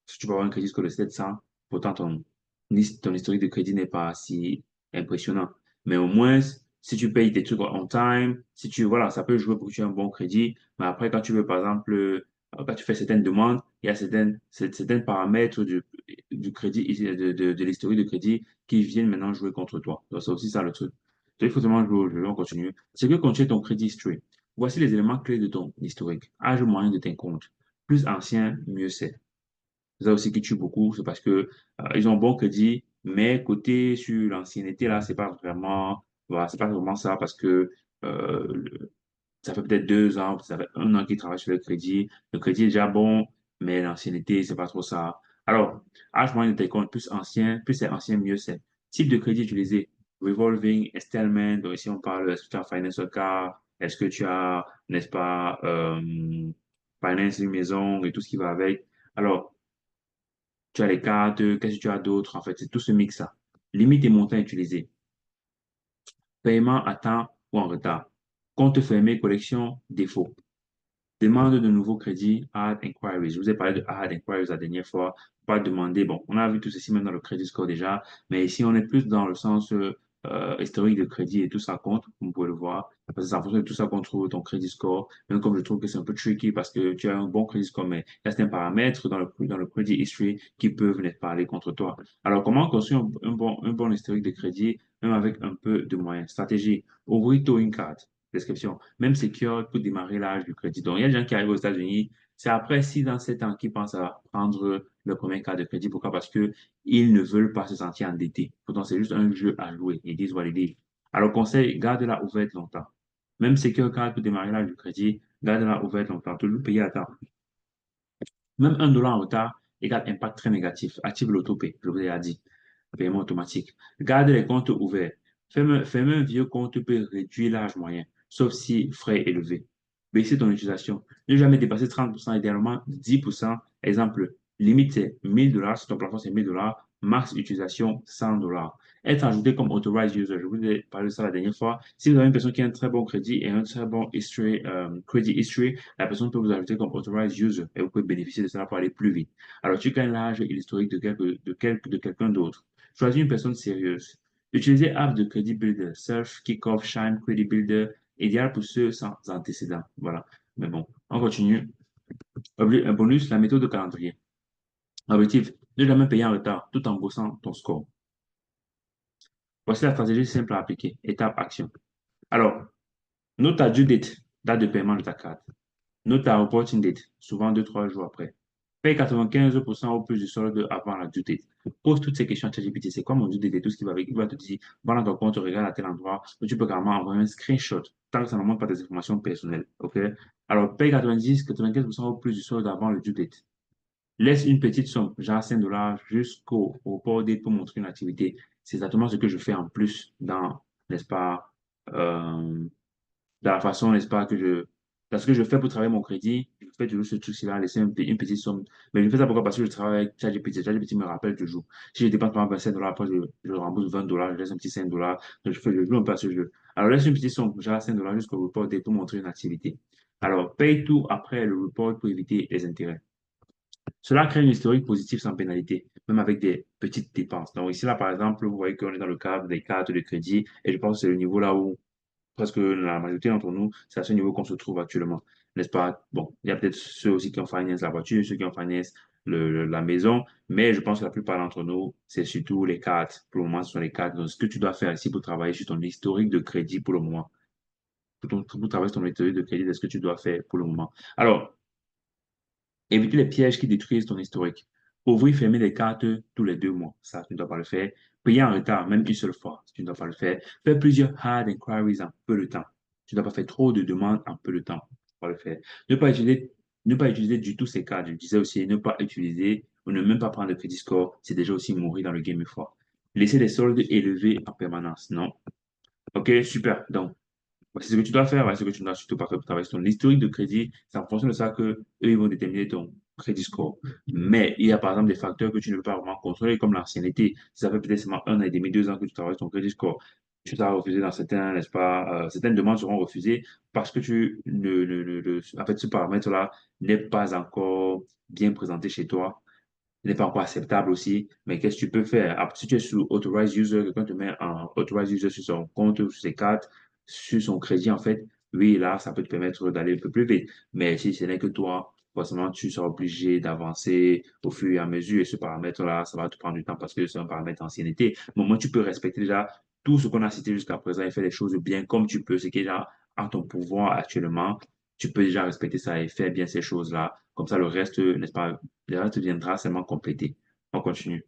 tu peux avoir un crédit score de 700, pourtant ton historique de crédit n'est pas si impressionnant. Mais au moins, si tu payes tes trucs on time, si tu, voilà, ça peut jouer pour que tu aies un bon crédit. Mais après, quand tu veux, par exemple, quand tu fais certaines demandes, il y a certains paramètres du crédit, de l'historique de crédit qui viennent maintenant jouer contre toi. Donc, c'est aussi ça le truc. Donc, il faut vraiment jouer au jeu. On continue. C'est que contient ton crédit history. Voici les éléments clés de ton historique. Âge moyen de tes comptes. Plus ancien, mieux c'est. C'est ça aussi qui tue beaucoup, c'est parce que ils ont bon crédit, mais côté sur l'ancienneté, là, c'est pas vraiment, voilà, c'est pas vraiment ça parce que ça fait peut-être 2 ans, ça fait 1 an qu'ils travaillent sur le crédit est déjà bon, mais l'ancienneté, c'est pas trop ça. Alors, âge moyen de tes comptes, plus ancien, plus c'est ancien, mieux c'est. Type de crédit utilisé, revolving, installment, donc ici on parle, est-ce que tu as finance a car, est-ce que tu as, n'est-ce pas, finance une maison et tout ce qui va avec. Alors, tu as les cartes, qu'est-ce que tu as d'autre? En fait, c'est tout ce mix-là. Limite et montant utilisé. Paiement à temps ou en retard. Compte fermé, collection, défaut. Demande de nouveaux crédits, hard inquiries. Je vous ai parlé de hard inquiries la dernière fois. Pas demander. Bon, on a vu tout ceci maintenant dans le crédit score déjà, mais ici on est plus dans le sens historique de crédit et tout ça compte, comme vous pouvez le voir. Parce que c'est en fonction de tout ça qu'on trouve ton crédit score. Même comme je trouve que c'est un peu tricky parce que tu as un bon crédit score, mais il y a certains paramètres dans le crédit history qui peuvent venir parler contre toi. Alors, comment construire un bon historique de crédit, même avec un peu de moyens? Stratégie. Ouvrir tôt une carte. Description. Même secure pour démarrer l'âge du crédit. Donc, il y a des gens qui arrivent aux États-Unis, c'est après 6 ans, 7 ans qu'ils pensent à prendre le premier carte de crédit. Pourquoi? Parce que ils ne veulent pas se sentir endettés. Pourtant, c'est juste un jeu à jouer. Ils disent, voilà, ils disent. Alors, conseil, garde-la ouverte longtemps. Même secure carte pour démarrer l'âge du crédit, garde-la ouverte longtemps. Toujours payer à temps. Même $1 en retard égale impact très négatif. Active l'autopay, je vous ai dit. Paiement automatique. Garde les comptes ouverts. Fermer un vieux compte peut réduire l'âge moyen, sauf si frais élevés. Baisser ton utilisation. Ne jamais dépasser 30%, idéalement 10%. Exemple, limite c'est $1,000, si ton plafond c'est $1,000, max utilisation $100. Être ajouté comme authorized user. Je vous ai parlé de ça la dernière fois. Si vous avez une personne qui a un très bon crédit et un très bon history, credit history, la personne peut vous ajouter comme authorized user et vous pouvez bénéficier de cela pour aller plus vite. Alors, tu gagnes l'âge et l'historique de quelqu'un d'autre. Choisis une personne sérieuse. Utilisez app de Credit Builder, Surf, Kickoff, Shine, Credit Builder, idéal pour ceux sans antécédents. Voilà. Mais bon, on continue. Un bonus, la méthode de calendrier. Objectif, ne jamais payer en retard tout en bossant ton score. Voici la stratégie simple à appliquer. Étape action. Alors, note ta due date, date de paiement de ta carte. Note ta reporting date, souvent 2 3 jours après. Paye 95% au plus du solde avant la due date. Pose toutes ces questions à ChatGPT. C'est quoi mon due date et tout ce qui va avec. Il va te dire, va dans ton compte, regarde à tel endroit, où tu peux carrément envoyer un screenshot, tant que ça ne montre pas tes informations personnelles. OK? Alors, paye 95% au plus du solde avant le due date. Laisse une petite somme, genre $5, jusqu'au report date pour montrer une activité. C'est exactement ce que je fais en plus dans, n'est-ce pas, euh, de la façon, n'est-ce pas, parce que je fais pour travailler mon crédit, je fais toujours ce truc-là, laisser une petite somme. Mais je fais ça pourquoi? Parce que je travaille avec ChatGPT. ChatGPT me rappelle toujours. Si je dépense par exemple $25, après je rembourse $20, je laisse un petit $5. Donc je joue un peu à ce jeu. Alors laisse une petite somme, genre $5 jusqu'au report date pour montrer une activité. Alors paye tout après le report pour éviter les intérêts. Cela crée une historique positive sans pénalité, même avec des petites dépenses. Donc ici, là, par exemple, vous voyez qu'on est dans le cadre des cartes de crédit et je pense que c'est le niveau là où presque la majorité d'entre nous, c'est à ce niveau qu'on se trouve actuellement. N'est-ce pas? Bon, il y a peut-être ceux aussi qui ont finance la voiture, ceux qui ont finance la maison, mais je pense que la plupart d'entre nous, c'est surtout les cartes. Pour le moment, ce sont les cartes. Donc, ce que tu dois faire ici pour travailler sur ton historique de crédit pour le moment, pour travailler sur ton historique de crédit, c'est ce que tu dois faire pour le moment. Alors, éviter les pièges qui détruisent ton historique. Ouvrir, fermer les cartes tous les 2 mois. Ça, tu ne dois pas le faire. Payer en retard, même une seule fois. Tu ne dois pas le faire. Faire plusieurs hard inquiries en peu de temps. Tu ne dois pas faire trop de demandes en peu de temps. Tu ne dois pas le faire. Ne pas utiliser du tout ces cartes. Je disais aussi, ne pas utiliser ou ne même pas prendre de crédit score. C'est déjà aussi mourir dans le game une fois. Laisser les soldes élevés en permanence. Non. OK, super. Donc, voici ce que tu dois faire, voici ce que tu ne dois surtout pas faire pour travailler sur ton historique de crédit. C'est en fonction de ça que eux, ils vont déterminer ton crédit score. Mais il y a par exemple des facteurs que tu ne peux pas vraiment contrôler, comme l'ancienneté. Si ça fait peut-être seulement 1 an et demi, 2 ans que tu travailles sur ton crédit score, tu seras refusé dans certains, n'est-ce pas, certaines demandes seront refusées parce que en fait, ce paramètre-là n'est pas encore bien présenté chez toi, n'est pas encore acceptable aussi. Mais qu'est-ce que tu peux faire? Si tu es sous Authorized User, quelqu'un te met en Authorized User sur son compte, sur ses cartes, sur son crédit, en fait, oui, là, ça peut te permettre d'aller un peu plus vite. Mais si ce n'est que toi, forcément, tu seras obligé d'avancer au fur et à mesure. Et ce paramètre-là, ça va te prendre du temps parce que c'est un paramètre d'ancienneté. Mais au moins, tu peux respecter déjà tout ce qu'on a cité jusqu'à présent et faire les choses bien comme tu peux, ce qui est déjà en ton pouvoir actuellement. Tu peux déjà respecter ça et faire bien ces choses-là. Comme ça, le reste, n'est-ce pas, le reste viendra seulement compléter. On continue.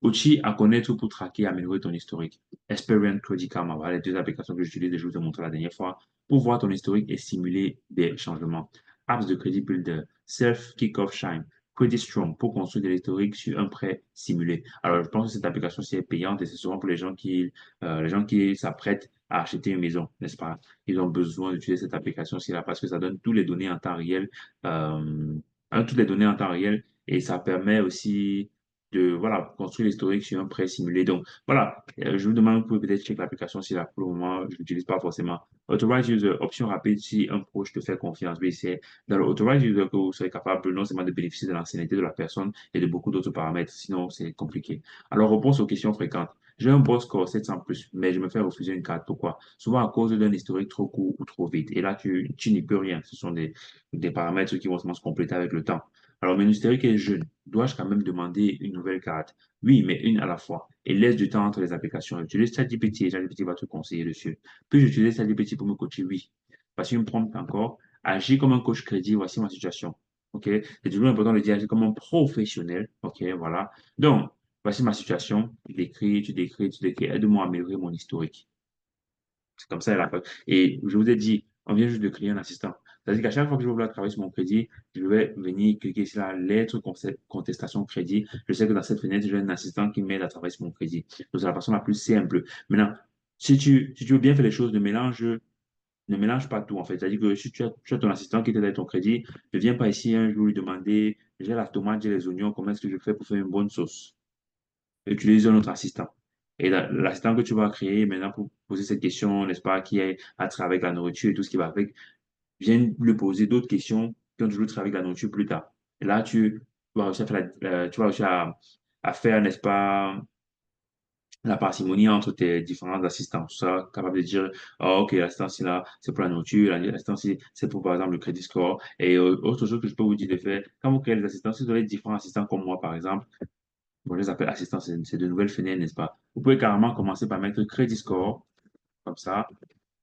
Outils à connaître pour traquer et améliorer ton historique. Experian, Credit Karma, voilà les deux applications que j'utilise et je vous ai montré la dernière fois pour voir ton historique et simuler des changements. Apps de Credit Builder, Self, Kickoff, Shine. Credit Strong pour construire de l'historique sur un prêt simulé. Alors, je pense que cette application-ci est payante et c'est souvent pour les gens qui s'apprêtent à acheter une maison, n'est-ce pas? Ils ont besoin d'utiliser cette application-ci là parce que ça donne toutes les données en temps réel, euh, toutes les données en temps réel et ça permet aussi de, voilà, construire l'historique sur un prêt simulé. Donc, voilà, je vous demande, vous pouvez peut-être checker l'application si là, pour le moment, je l'utilise pas forcément. Authorize User, option rapide si un proche te fait confiance. Oui, c'est dans le Authorize User que vous serez capable non seulement de bénéficier de l'ancienneté de la personne et de beaucoup d'autres paramètres, sinon c'est compliqué. Alors, réponse aux questions fréquentes. J'ai un bon score 700 plus, mais je me fais refuser une carte. Pourquoi? Souvent à cause d'un historique trop court ou trop vite. Et là, tu n'y peux rien. Ce sont des paramètres qui vont se compléter avec le temps. Alors, mon historique est jeune. Dois-je quand même demander une nouvelle carte? Oui, mais une à la fois. Et laisse du temps entre les applications. J'utilise ChatGPT et ChatGPT va te conseiller dessus. Puis j'utilise ChatGPT pour me coacher? Oui. Parce qu'il me prompt encore. Agir comme un coach crédit, voici ma situation. OK? C'est toujours important de dire agir comme un professionnel. OK? Voilà. Donc, voici ma situation. Tu décris. Aide-moi à améliorer mon historique. C'est comme ça, elle appelle. Et je vous ai dit, on vient juste de créer un assistant. C'est-à-dire qu'à chaque fois que je vais vouloir travailler sur mon crédit, je vais venir cliquer sur la lettre contestation crédit. Je sais que dans cette fenêtre, j'ai un assistant qui m'aide à travailler sur mon crédit. Donc, c'est la façon la plus simple. Maintenant, si tu veux bien faire les choses, ne mélange pas tout, en fait. C'est-à-dire que si tu as ton assistant qui t'aide avec ton crédit, ne viens pas ici un jour lui demander, j'ai la tomate, j'ai les oignons, comment est-ce que je fais pour faire une bonne sauce? Utilise un autre assistant. Et l'assistant que tu vas créer maintenant pour poser cette question, n'est-ce pas, qui est à travers avec la nourriture et tout ce qui va avec, viens lui poser d'autres questions qui ont toujours travers avec la nourriture plus tard. Et là, tu vas réussir à faire, tu vas réussir à faire, n'est-ce pas, la parcimonie entre tes différents assistants. Tu seras capable de dire, oh, OK, l'assistant, c'est là, c'est pour la nourriture, l'assistant, c'est pour, par exemple, le crédit score. Et autre chose que je peux vous dire de faire, quand vous créez les assistants, si vous avez différents assistants comme moi, par exemple, bon, je les appelle assistants, c'est de nouvelles fenêtres, n'est-ce pas? Vous pouvez carrément commencer par mettre Credit Score, comme ça,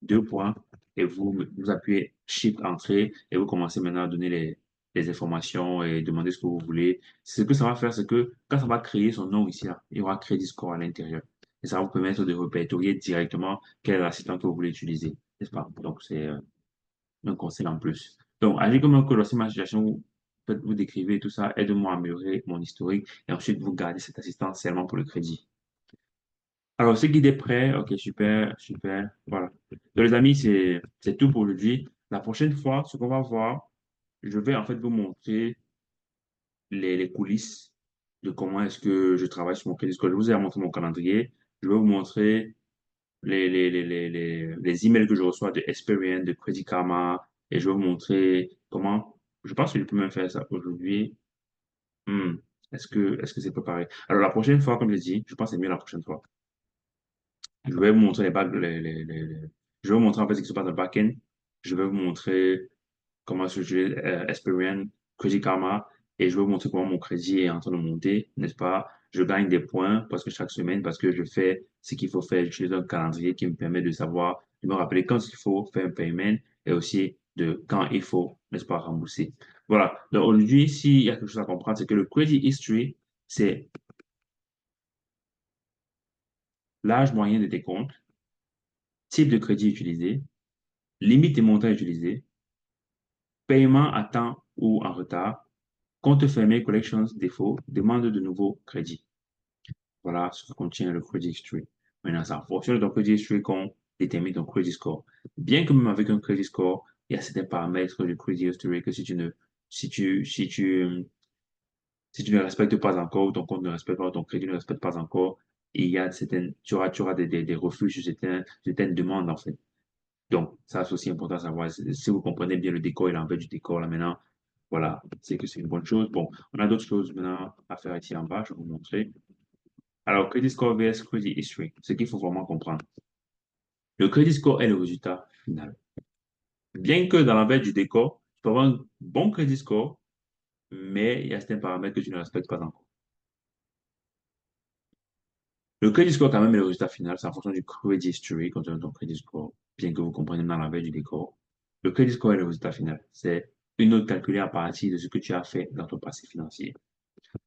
2 points, et vous appuyez Shift Entrée, et vous commencez maintenant à donner les informations et demander ce que vous voulez. Ce que ça va faire, c'est que quand ça va créer son nom ici, là, il y aura Credit Score à l'intérieur. Et ça va vous permettre de répertorier directement quel est l'assistant que vous voulez utiliser, n'est-ce pas? Donc, c'est un conseil en plus. Donc, agir comme un coach, voici ma situation où vous décrivez tout ça, aide-moi à améliorer mon historique et ensuite vous gardez cette assistance seulement pour le crédit. Alors, ce guide est prêt. OK, super, super. Voilà. Donc, les amis, c'est tout pour aujourd'hui. La prochaine fois, ce qu'on va voir, je vais en fait vous montrer les coulisses de comment est-ce que je travaille sur mon crédit score. Je vous ai montré mon calendrier. Je vais vous montrer les emails que je reçois de Experian, de Credit Karma, et je vais vous montrer comment, je pense que je peux même faire ça aujourd'hui. Hmm, est-ce que c'est préparé? Alors, la prochaine fois, comme je l'ai dit, je pense que c'est mieux la prochaine fois. Je vais vous montrer je vais vous montrer en fait ce qui se passe dans le back-end. Je vais vous montrer comment j'utilise Experian, Credit Karma, et je vais vous montrer comment mon crédit est en train de monter, n'est-ce pas? Je gagne des points parce que chaque semaine, parce que je fais ce qu'il faut faire, j'utilise un calendrier qui me permet de savoir, de me rappeler quand il faut faire un paiement et aussi de quand il faut, n'est-ce pas, rembourser. Voilà. Donc aujourd'hui, s'il y a quelque chose à comprendre, c'est que le credit history, c'est l'âge moyen de tes comptes, type de crédit utilisé, limite et montant utilisé, paiement à temps ou en retard, compte fermé, collections, défaut, demande de nouveau crédit. Voilà ce que contient le credit history. Maintenant, c'est en fonction de ton credit history qu'on détermine ton credit score. Bien que même avec un credit score, il y a certains paramètres du credit history que si tu, si tu, si tu ne respectes pas encore, ton compte ne respecte pas, ton crédit ne respecte pas encore, il y a tu auras des refus sur certaines demandes, en fait. Donc, ça, c'est aussi important à savoir. Si vous comprenez bien le décor et l'envers du décor, là, maintenant, voilà, c'est que c'est une bonne chose. Bon, on a d'autres choses maintenant à faire ici en bas, je vais vous montrer. Alors, Credit Score vs Credit History, ce qu'il faut vraiment comprendre. Le Credit Score est le résultat final. Bien que dans l'envers du décor, tu peux avoir un bon Credit Score, mais il y a certains paramètres que tu ne respectes pas encore. Le Credit Score, quand même, est le résultat final. C'est en fonction du Credit History, quand tu as ton Credit Score, bien que vous compreniez dans l'envers du décor. Le Credit Score est le résultat final. C'est une note calculée à partir de ce que tu as fait dans ton passé financier.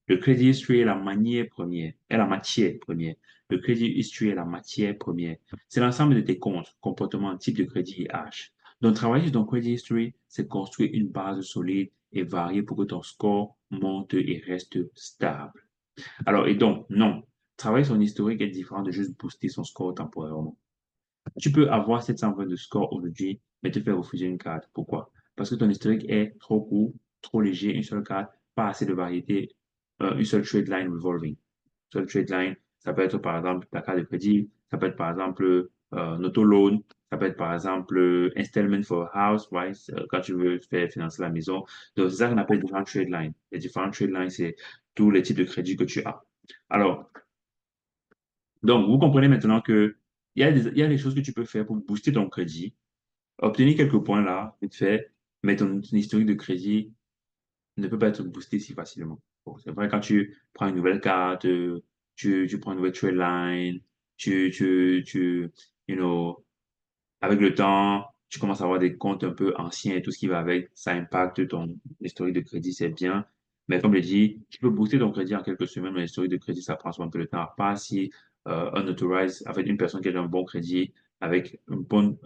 Le credit history est la manière première, est la matière première. Le credit history est la matière première. C'est l'ensemble de tes comptes, comportements, type de crédit et âge. Donc, travailler sur ton credit history, c'est construire une base solide et varier pour que ton score monte et reste stable. Alors, et donc, non, travailler son historique est différent de juste booster son score temporairement. Tu peux avoir 720 de score aujourd'hui, mais te faire refuser une carte. Pourquoi? Parce que ton historique est trop court, trop léger, une seule carte, pas assez de variété, une seule trade line revolving. Seule trade line, ça peut être par exemple ta carte de crédit, ça peut être par exemple un auto loan, ça peut être par exemple installment for a house, right? Quand tu veux faire financer la maison. Donc, c'est ça qu'on appelle différentes trade lines. Les différentes trade lines, c'est tous les types de crédits que tu as. Alors, donc, vous comprenez maintenant que il y a des choses que tu peux faire pour booster ton crédit, obtenir quelques points là, vite fait, mais ton historique de crédit ne peut pas être boosté si facilement. Bon, c'est vrai, quand tu prends une nouvelle carte, tu prends une nouvelle trade line, you know, avec le temps, tu commences à avoir des comptes un peu anciens et tout ce qui va avec, ça impacte ton historique de crédit, c'est bien. Mais comme je l'ai dit, tu peux booster ton crédit en quelques semaines, mais l'historique de crédit, ça prend souvent un peu de temps. Pas si un authorized, en fait, une personne qui a un bon crédit avec une bonne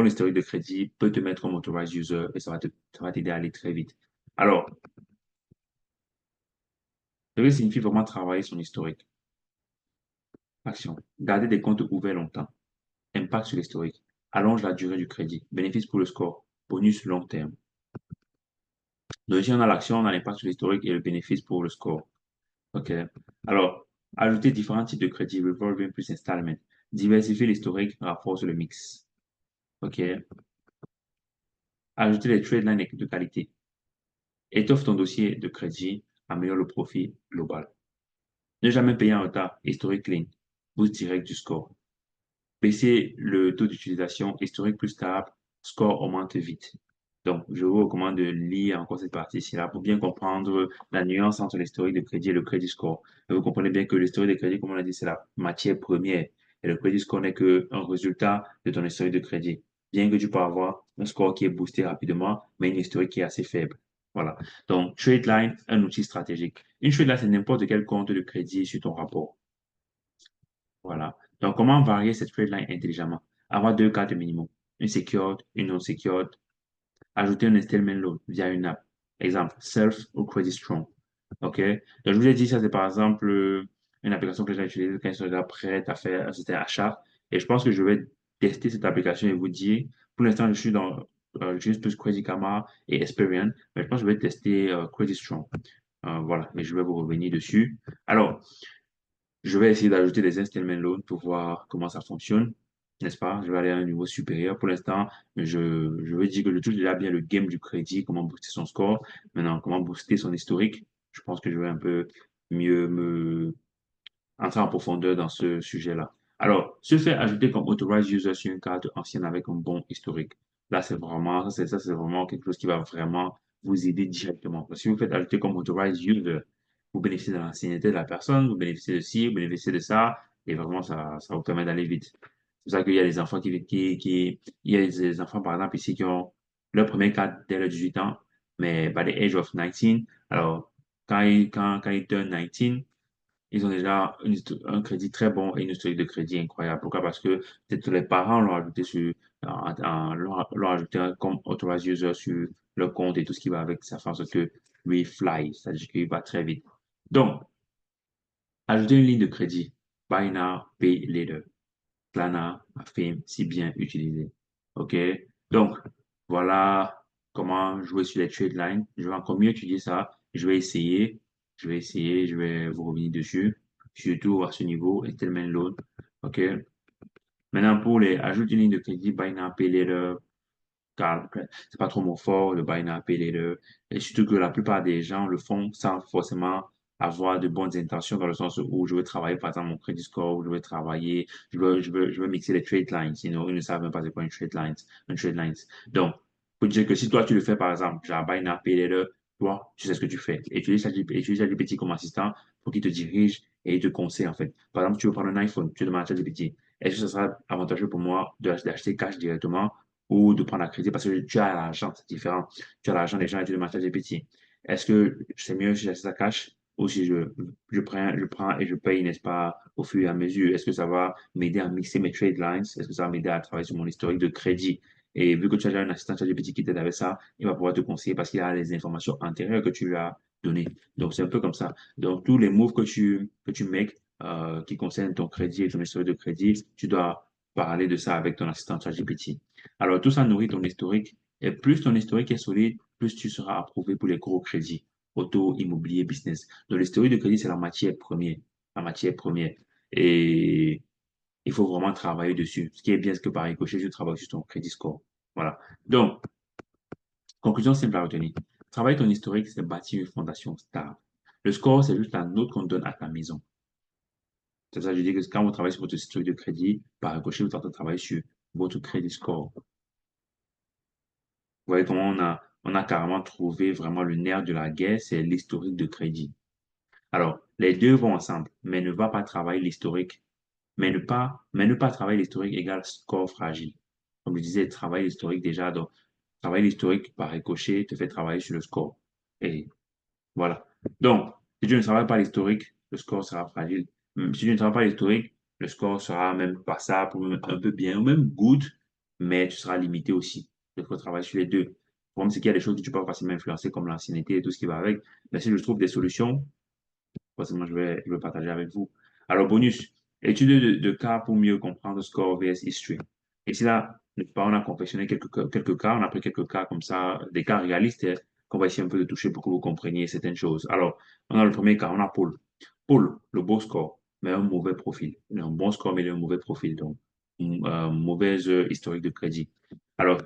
historique de crédit peut te mettre comme authorized user et ça va t'aider à aller très vite. Alors, ce que signifie vraiment travailler son historique. Action. Garder des comptes ouverts longtemps. Impact sur l'historique. Allonge la durée du crédit. Bénéfice pour le score. Bonus long terme. Donc ici, on a l'action, on a l'impact sur l'historique et le bénéfice pour le score. OK. Alors, ajouter différents types de crédits. Revolving plus installment. Diversifier l'historique, renforce le mix. OK. Ajouter les trade lines de qualité. Étoffe ton dossier de crédit, améliore le profit global. Ne jamais payer en retard, historique clean, boost direct du score. Baisser le taux d'utilisation, historique plus stable, score augmente vite. Donc, je vous recommande de lire encore cette partie-ci-là pour bien comprendre la nuance entre l'historique de crédit et le crédit score. Et vous comprenez bien que l'historique de crédit, comme on l'a dit, c'est la matière première. Et le crédit score n'est qu'un résultat de ton historique de crédit. Bien que tu peux avoir un score qui est boosté rapidement, mais une historique qui est assez faible. Voilà. Donc, trade line, un outil stratégique. Une trade line, c'est n'importe quel compte de crédit sur ton rapport. Voilà. Donc, comment varier cette trade line intelligemment? Avoir deux cartes minimum. Une secured, une non secured. Ajouter un installment loan via une app. Exemple, Self ou Credit Strong. OK? Donc, je vous ai dit, ça, c'est par exemple une application que j'ai utilisée quand je suis déjà prête à faire un certain achat. Et je pense que je vais tester cette application et vous dire, pour l'instant, je suis j'utilise plus Credit Karma et Experian, mais je pense que je vais tester Credit Strong. Voilà, mais je vais vous revenir dessus. Alors, je vais essayer d'ajouter des installment loans pour voir comment ça fonctionne, n'est-ce pas? Je vais aller à un niveau supérieur. Pour l'instant, je veux dire que je touche déjà bien le game du crédit, comment booster son score. Maintenant, comment booster son historique. Je pense que je vais un peu mieux me entrer en profondeur dans ce sujet-là. Alors, se faire ajouter comme authorized user sur une carte ancienne avec un bon historique. Là, ça, c'est vraiment quelque chose qui va vraiment vous aider directement. Parce que si vous faites ajouter comme authorized user, vous bénéficiez de l'ancienneté de la personne, vous bénéficiez de ci, vous bénéficiez de ça, et vraiment, ça vous permet d'aller vite. C'est pour ça qu'il y a des enfants il y a des enfants, par exemple, ici, qui ont leur première carte dès leurs 18 ans, mais by the age of 19, alors, quand ils turnent 19, ils ont déjà un crédit très bon et une historique de crédit incroyable. Pourquoi? Parce que peut-être les parents l'ont ajouté l'ont ajouté comme authorized user sur leur compte et tout ce qui va avec. Ça fait en sorte que lui fly, c'est-à-dire qu'il va très vite. Donc, ajouter une ligne de crédit. Buy now, pay later. Klarna affirme si bien utilisé. OK? Donc, voilà comment jouer sur les trade lines. Je vais encore mieux étudier ça. Je vais essayer. Je vais vous revenir dessus. Surtout à ce niveau, Edelman Loan. OK? Maintenant, pour les ajouter une ligne de crédit, Buy Now, Pay Later, car c'est pas trop mon fort, le buy now, pay later. Et surtout que la plupart des gens le font sans forcément avoir de bonnes intentions dans le sens où je veux travailler, par exemple, mon crédit score, où je veux travailler, je veux mixer les trade lines. Sinon, ils ne savent même pas c'est quoi une trade lines. Donc, faut dire que si toi, tu le fais, par exemple, genre buy now, pay later, toi, tu sais ce que tu fais. Utilise ChatGPT comme assistant pour qu'il te dirige et il te conseille, en fait. Par exemple, tu veux prendre un iPhone, tu demandes à ChatGPT. Est-ce que ce sera avantageux pour moi d'acheter cash directement ou de prendre un crédit parce que tu as l'argent, c'est différent. Tu as l'argent des gens et tu demandes à ChatGPT. Est-ce que c'est mieux si j'achète ça cash ou si je prends et je paye, n'est-ce pas, au fur et à mesure? Est-ce que ça va m'aider à mixer mes trade lines? Est-ce que ça va m'aider à travailler sur mon historique de crédit? Et vu que tu as déjà un assistant ChatGPT qui t'aide avec ça, il va pouvoir te conseiller parce qu'il a les informations antérieures que tu lui as données. Donc, c'est un peu comme ça. Donc, tous les moves que tu makes, qui concernent ton crédit et ton historique de crédit, tu dois parler de ça avec ton assistant ChatGPT. Alors, tout ça nourrit ton historique. Et plus ton historique est solide, plus tu seras approuvé pour les gros crédits, auto, immobilier, business. Donc, l'historique de crédit, c'est la matière première. La matière première. Et il faut vraiment travailler dessus. Ce qui est bien, c'est que par ricochet, tu travailles sur ton crédit score. Voilà. Donc, conclusion simple à retenir. Travailler ton historique, c'est bâtir une fondation stable. Le score, c'est juste la note qu'on donne à ta maison. C'est ça que je dis que quand vous travaillez sur votre historique de crédit, par ricochet, vous êtes en train de travailler sur votre crédit score. Vous voyez comment on a carrément trouvé vraiment le nerf de la guerre, c'est l'historique de crédit. Alors, les deux vont ensemble, mais ne va pas travailler l'historique, mais ne pas travailler l'historique égale score fragile. Comme je disais, travailler l'historique déjà, donc travailler l'historique par ricochet te fait travailler sur le score. Et voilà. Donc, si tu ne travailles pas l'historique, le score sera fragile. Si tu ne travailles pas l'historique, le score sera même passable, ou même un peu bien, ou même good, mais tu seras limité aussi. Il faut travailler sur les deux. Le problème, c'est qu'il y a des choses que tu peux facilement influencer, comme l'ancienneté et tout ce qui va avec. Mais si je trouve des solutions, forcément, je vais partager avec vous. Alors, bonus, étude de cas pour mieux comprendre score vs history. Et si là, on a confectionné quelques cas, on a pris quelques cas comme ça, des cas réalistes, qu'on va essayer un peu de toucher pour que vous compreniez certaines choses. Alors, on a le premier cas, on a Paul. Paul, le beau score, mais un mauvais profil. Il a un bon score, mais il a un mauvais profil. Donc, mauvaise historique de crédit. Alors,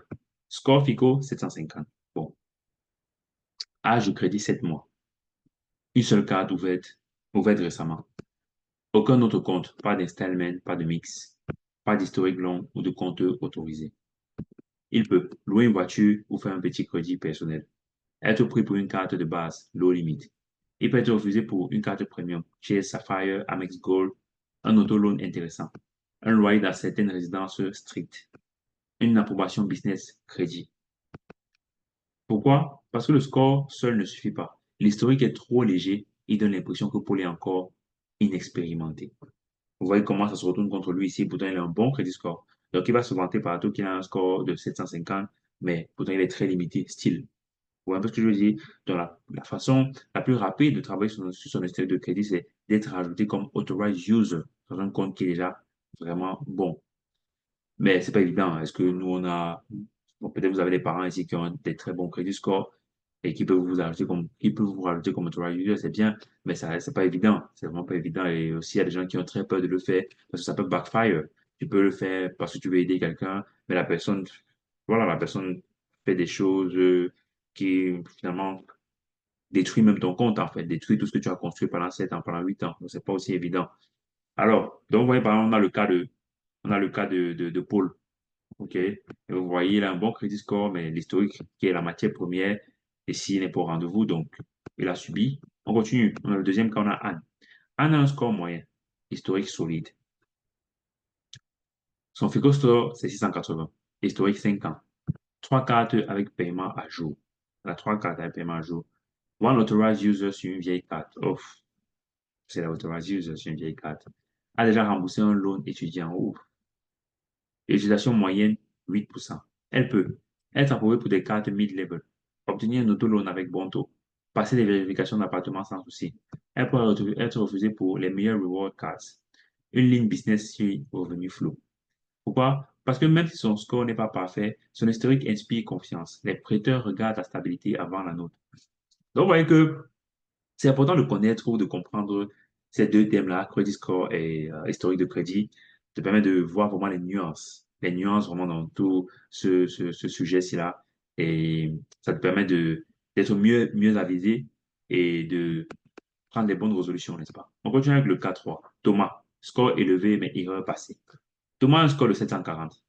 score FICO, 750. Bon, âge de crédit, 7 mois. Une seule carte ouverte récemment. Aucun autre compte, pas d'installment, pas de mix, pas d'historique long ou de compte autorisé. Il peut louer une voiture ou faire un petit crédit personnel. Être pris pour une carte de base, low limit. Il peut être refusé pour une carte premium, chez Sapphire, Amex Gold, un auto-loan intéressant, un loyer dans certaines résidences strictes, une approbation business crédit. Pourquoi? Parce que le score seul ne suffit pas. L'historique est trop léger, il donne l'impression que Paul est encore inexpérimenté. Vous voyez comment ça se retourne contre lui ici. Pourtant, il a un bon crédit score. Donc, il va se vanter partout qu'il a un score de 750, mais pourtant, il est très limité. Style. Vous voyez un peu ce que je veux dire? Donc, la façon la plus rapide de travailler sur son historique de crédit, c'est d'être ajouté comme authorized user dans un compte qui est déjà vraiment bon. Mais c'est pas évident. Est-ce que nous, bon, peut-être vous avez des parents ici qui ont des très bons crédits scores et qui peuvent vous rajouter comme authorized user, c'est bien, mais ça, c'est pas évident. C'est vraiment pas évident. Et aussi, il y a des gens qui ont très peur de le faire parce que ça peut backfire. Tu peux le faire parce que tu veux aider quelqu'un, mais la personne fait des choses qui finalement détruisent même ton compte, en fait, détruit tout ce que tu as construit pendant 7 ans, pendant 8 ans. Donc, c'est pas aussi évident. Alors, donc, vous voyez, par exemple, on a le cas de Paul. OK? Et vous voyez, il a un bon crédit score, mais l'historique, qui est la matière première, ici, n'est pas au rendez-vous, donc il a subi. On continue. On a le deuxième cas, on a Anne. Anne a un score moyen, historique solide. Son FICO score, c'est 680. Historique 5 ans. Trois cartes avec paiement à jour. Elle a trois cartes avec paiement à jour. One authorized user sur une vieille carte. Ouf, c'est la authorized user sur une vieille carte. A déjà remboursé un loan étudiant. Ouf. Utilisation moyenne, 8%. Elle peut être approuvée pour des cartes mid-level, obtenir un auto-loan avec bon taux, passer des vérifications d'appartement sans souci. Elle peut être refusée pour les meilleurs reward cards, une ligne business sur revenu flow. Pourquoi? Parce que même si son score n'est pas parfait, son historique inspire confiance. Les prêteurs regardent la stabilité avant la note. Donc, vous voyez que c'est important de connaître ou de comprendre ces deux thèmes-là, credit score et historique de crédit, te permet de voir vraiment les nuances vraiment dans tout ce sujet-ci-là. Et ça te permet d'être mieux avisé et de prendre des bonnes résolutions, n'est-ce pas? On continue avec le cas 3. Thomas, score élevé mais erreur passée. Thomas a un score de 740.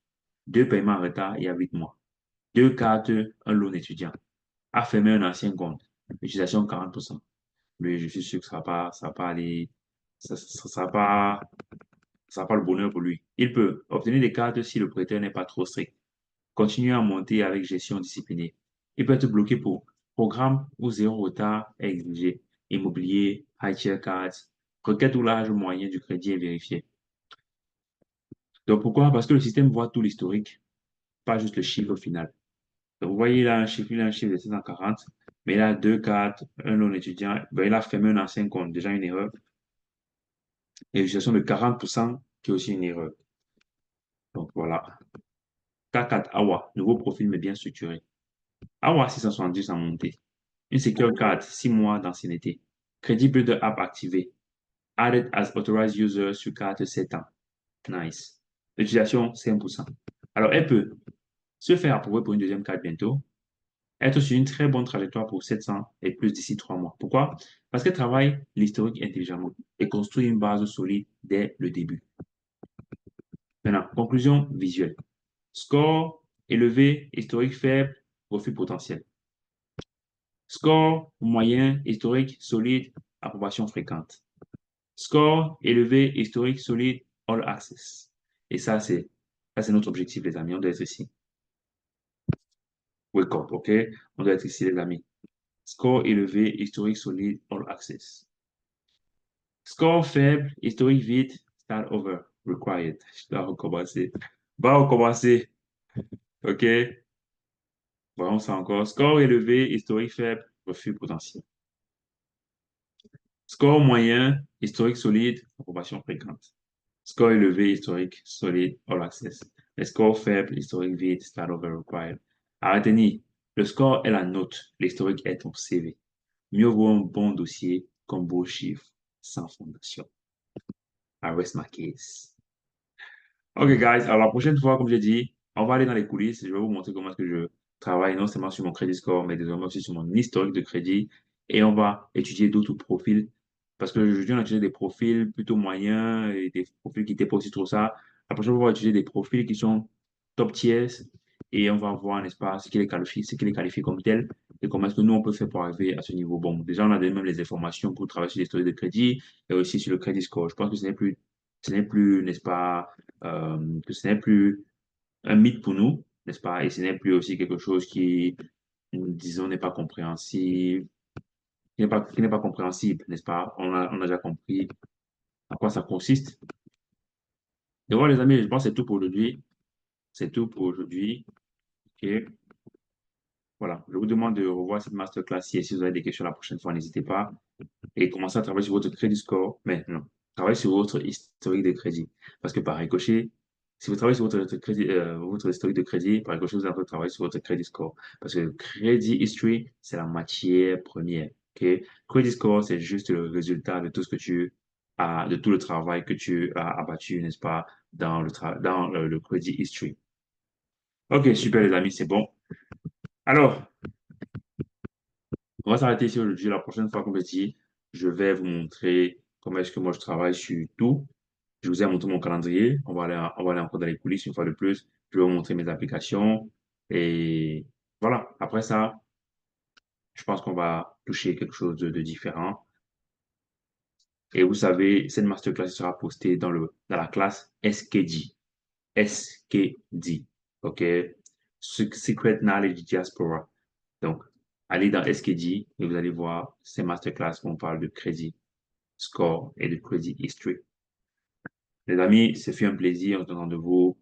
Deux paiements en retard il y a 8 mois. Deux cartes, un loan étudiant. A fermé un ancien compte. Utilisation 40%. Mais je suis sûr que ça va pas aller, ça sera pas le bonheur pour lui. Il peut obtenir des cartes si le prêteur n'est pas trop strict. Continuer à monter avec gestion disciplinée. Il peut être bloqué pour programme où zéro retard est exigé. Immobilier, high tier cards, requête ou l'âge moyen du crédit est vérifié. Donc pourquoi? Parce que le système voit tout l'historique pas juste le chiffre final. Donc, vous voyez là un chiffre, il a un chiffre de 740, mais il a deux cartes, un non étudiant, ben, il a fermé un ancien compte, déjà une erreur, et une gestion de 40% qui est aussi une erreur. Donc voilà. K4, AWA, nouveau profil mais bien structuré. AWA 670 en montée. Une secure card, 6 mois d'ancienneté. Crédit Builder App activé. Added as authorized user sur carte 7 ans. Nice. L'utilisation, 5%. Alors, elle peut se faire approuver pour une deuxième carte bientôt, être sur une très bonne trajectoire pour 700 et plus d'ici 3 mois. Pourquoi? Parce qu'elle travaille l'historique intelligemment et construit une base solide dès le début. Maintenant, conclusion visuelle. Score élevé, historique faible, profit potentiel. Score moyen, historique solide, approbation fréquente. Score élevé, historique solide, all access. Et ça, c'est notre objectif, les amis. On doit être ici. Wake up, OK? On doit être ici, les amis. Score élevé, historique solide, all access. Score faible, historique vide, start over, required. Je dois recommencer. Va recommencer, OK? Voyons ça encore. Score élevé, historique faible, refus potentiel. Score moyen, historique solide, approbation fréquente. Score élevé, historique solide, all access. Les scores faibles, historique vide, start over required. À retenir, le score est la note, l'historique est ton CV. Mieux vaut un bon dossier qu'un beau chiffre sans fondation. I rest my case. Ok, guys. Alors, la prochaine fois, comme j'ai dit, on va aller dans les coulisses. Je vais vous montrer comment est-ce que je travaille non seulement sur mon crédit score, mais désormais aussi sur mon historique de crédit. Et on va étudier d'autres profils. Parce que aujourd'hui, on a étudié des profils plutôt moyens et des profils qui n'étaient pas aussi trop ça. La prochaine fois, on va étudier des profils qui sont top tiers. Et on va voir, n'est-ce pas, ce qui les qualifie comme tels. Et comment est-ce que nous, on peut faire pour arriver à ce niveau. Bon, déjà, on a même les informations pour travailler sur l'historique de crédit et aussi sur le crédit score. Je pense que ce n'est plus, n'est-ce pas, que ce n'est plus un mythe pour nous, n'est-ce pas? Et ce n'est plus aussi quelque chose qui, disons, n'est pas compréhensible, qui n'est pas compréhensible, n'est-ce pas? On a déjà compris à quoi ça consiste. Et voilà, les amis, je pense que c'est tout pour aujourd'hui. C'est tout pour aujourd'hui. OK. Voilà. Je vous demande de revoir cette masterclass si vous avez des questions la prochaine fois, n'hésitez pas. Et commencez à travailler sur votre crédit score. Mais non, travaillez sur votre historique de crédit. Parce que par ricochet, si vous travaillez sur votre crédit, votre historique de crédit, par ricochet, vous allez en train de travailler sur votre crédit score. Parce que crédit history, c'est la matière première. OK? Credit score, c'est juste le résultat de tout ce que tu as, de tout le travail que tu as abattu, n'est-ce pas, dans le credit history. OK, super les amis, c'est bon. Alors, on va s'arrêter ici aujourd'hui. La prochaine fois, comme je dis, je vais vous montrer comment est-ce que moi je travaille sur tout. Je vous ai montré mon calendrier. On va aller encore dans les coulisses une fois de plus. Je vais vous montrer mes applications. Et voilà. Après ça, je pense qu'on va toucher quelque chose de différent. Et vous savez, cette masterclass sera postée dans la classe SKD. SKD. OK? Secret Knowledge Diaspora. Donc, allez dans SKD et vous allez voir ces masterclass où on parle de crédit score et de credit history. Les amis, ce fut un plaisir. On se donne rendez-vous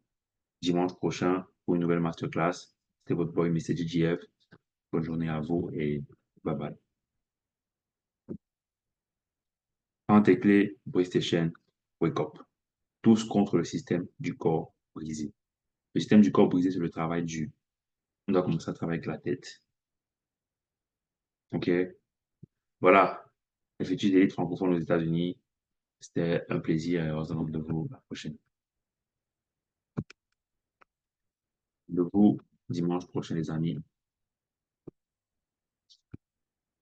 dimanche prochain pour une nouvelle masterclass. C'était votre boy, Mr. GGF. Bonne journée à vous et bye bye. Prends tes clés, PlayStation, wake up. Tous contre le système du corps brisé. Le système du corps brisé, c'est le travail dur. On doit commencer à travailler avec la tête. OK? Voilà. Les futurs élites francophones aux États-Unis. C'était un plaisir et on se donne rendez-vous la prochaine. De vous dimanche prochain, les amis.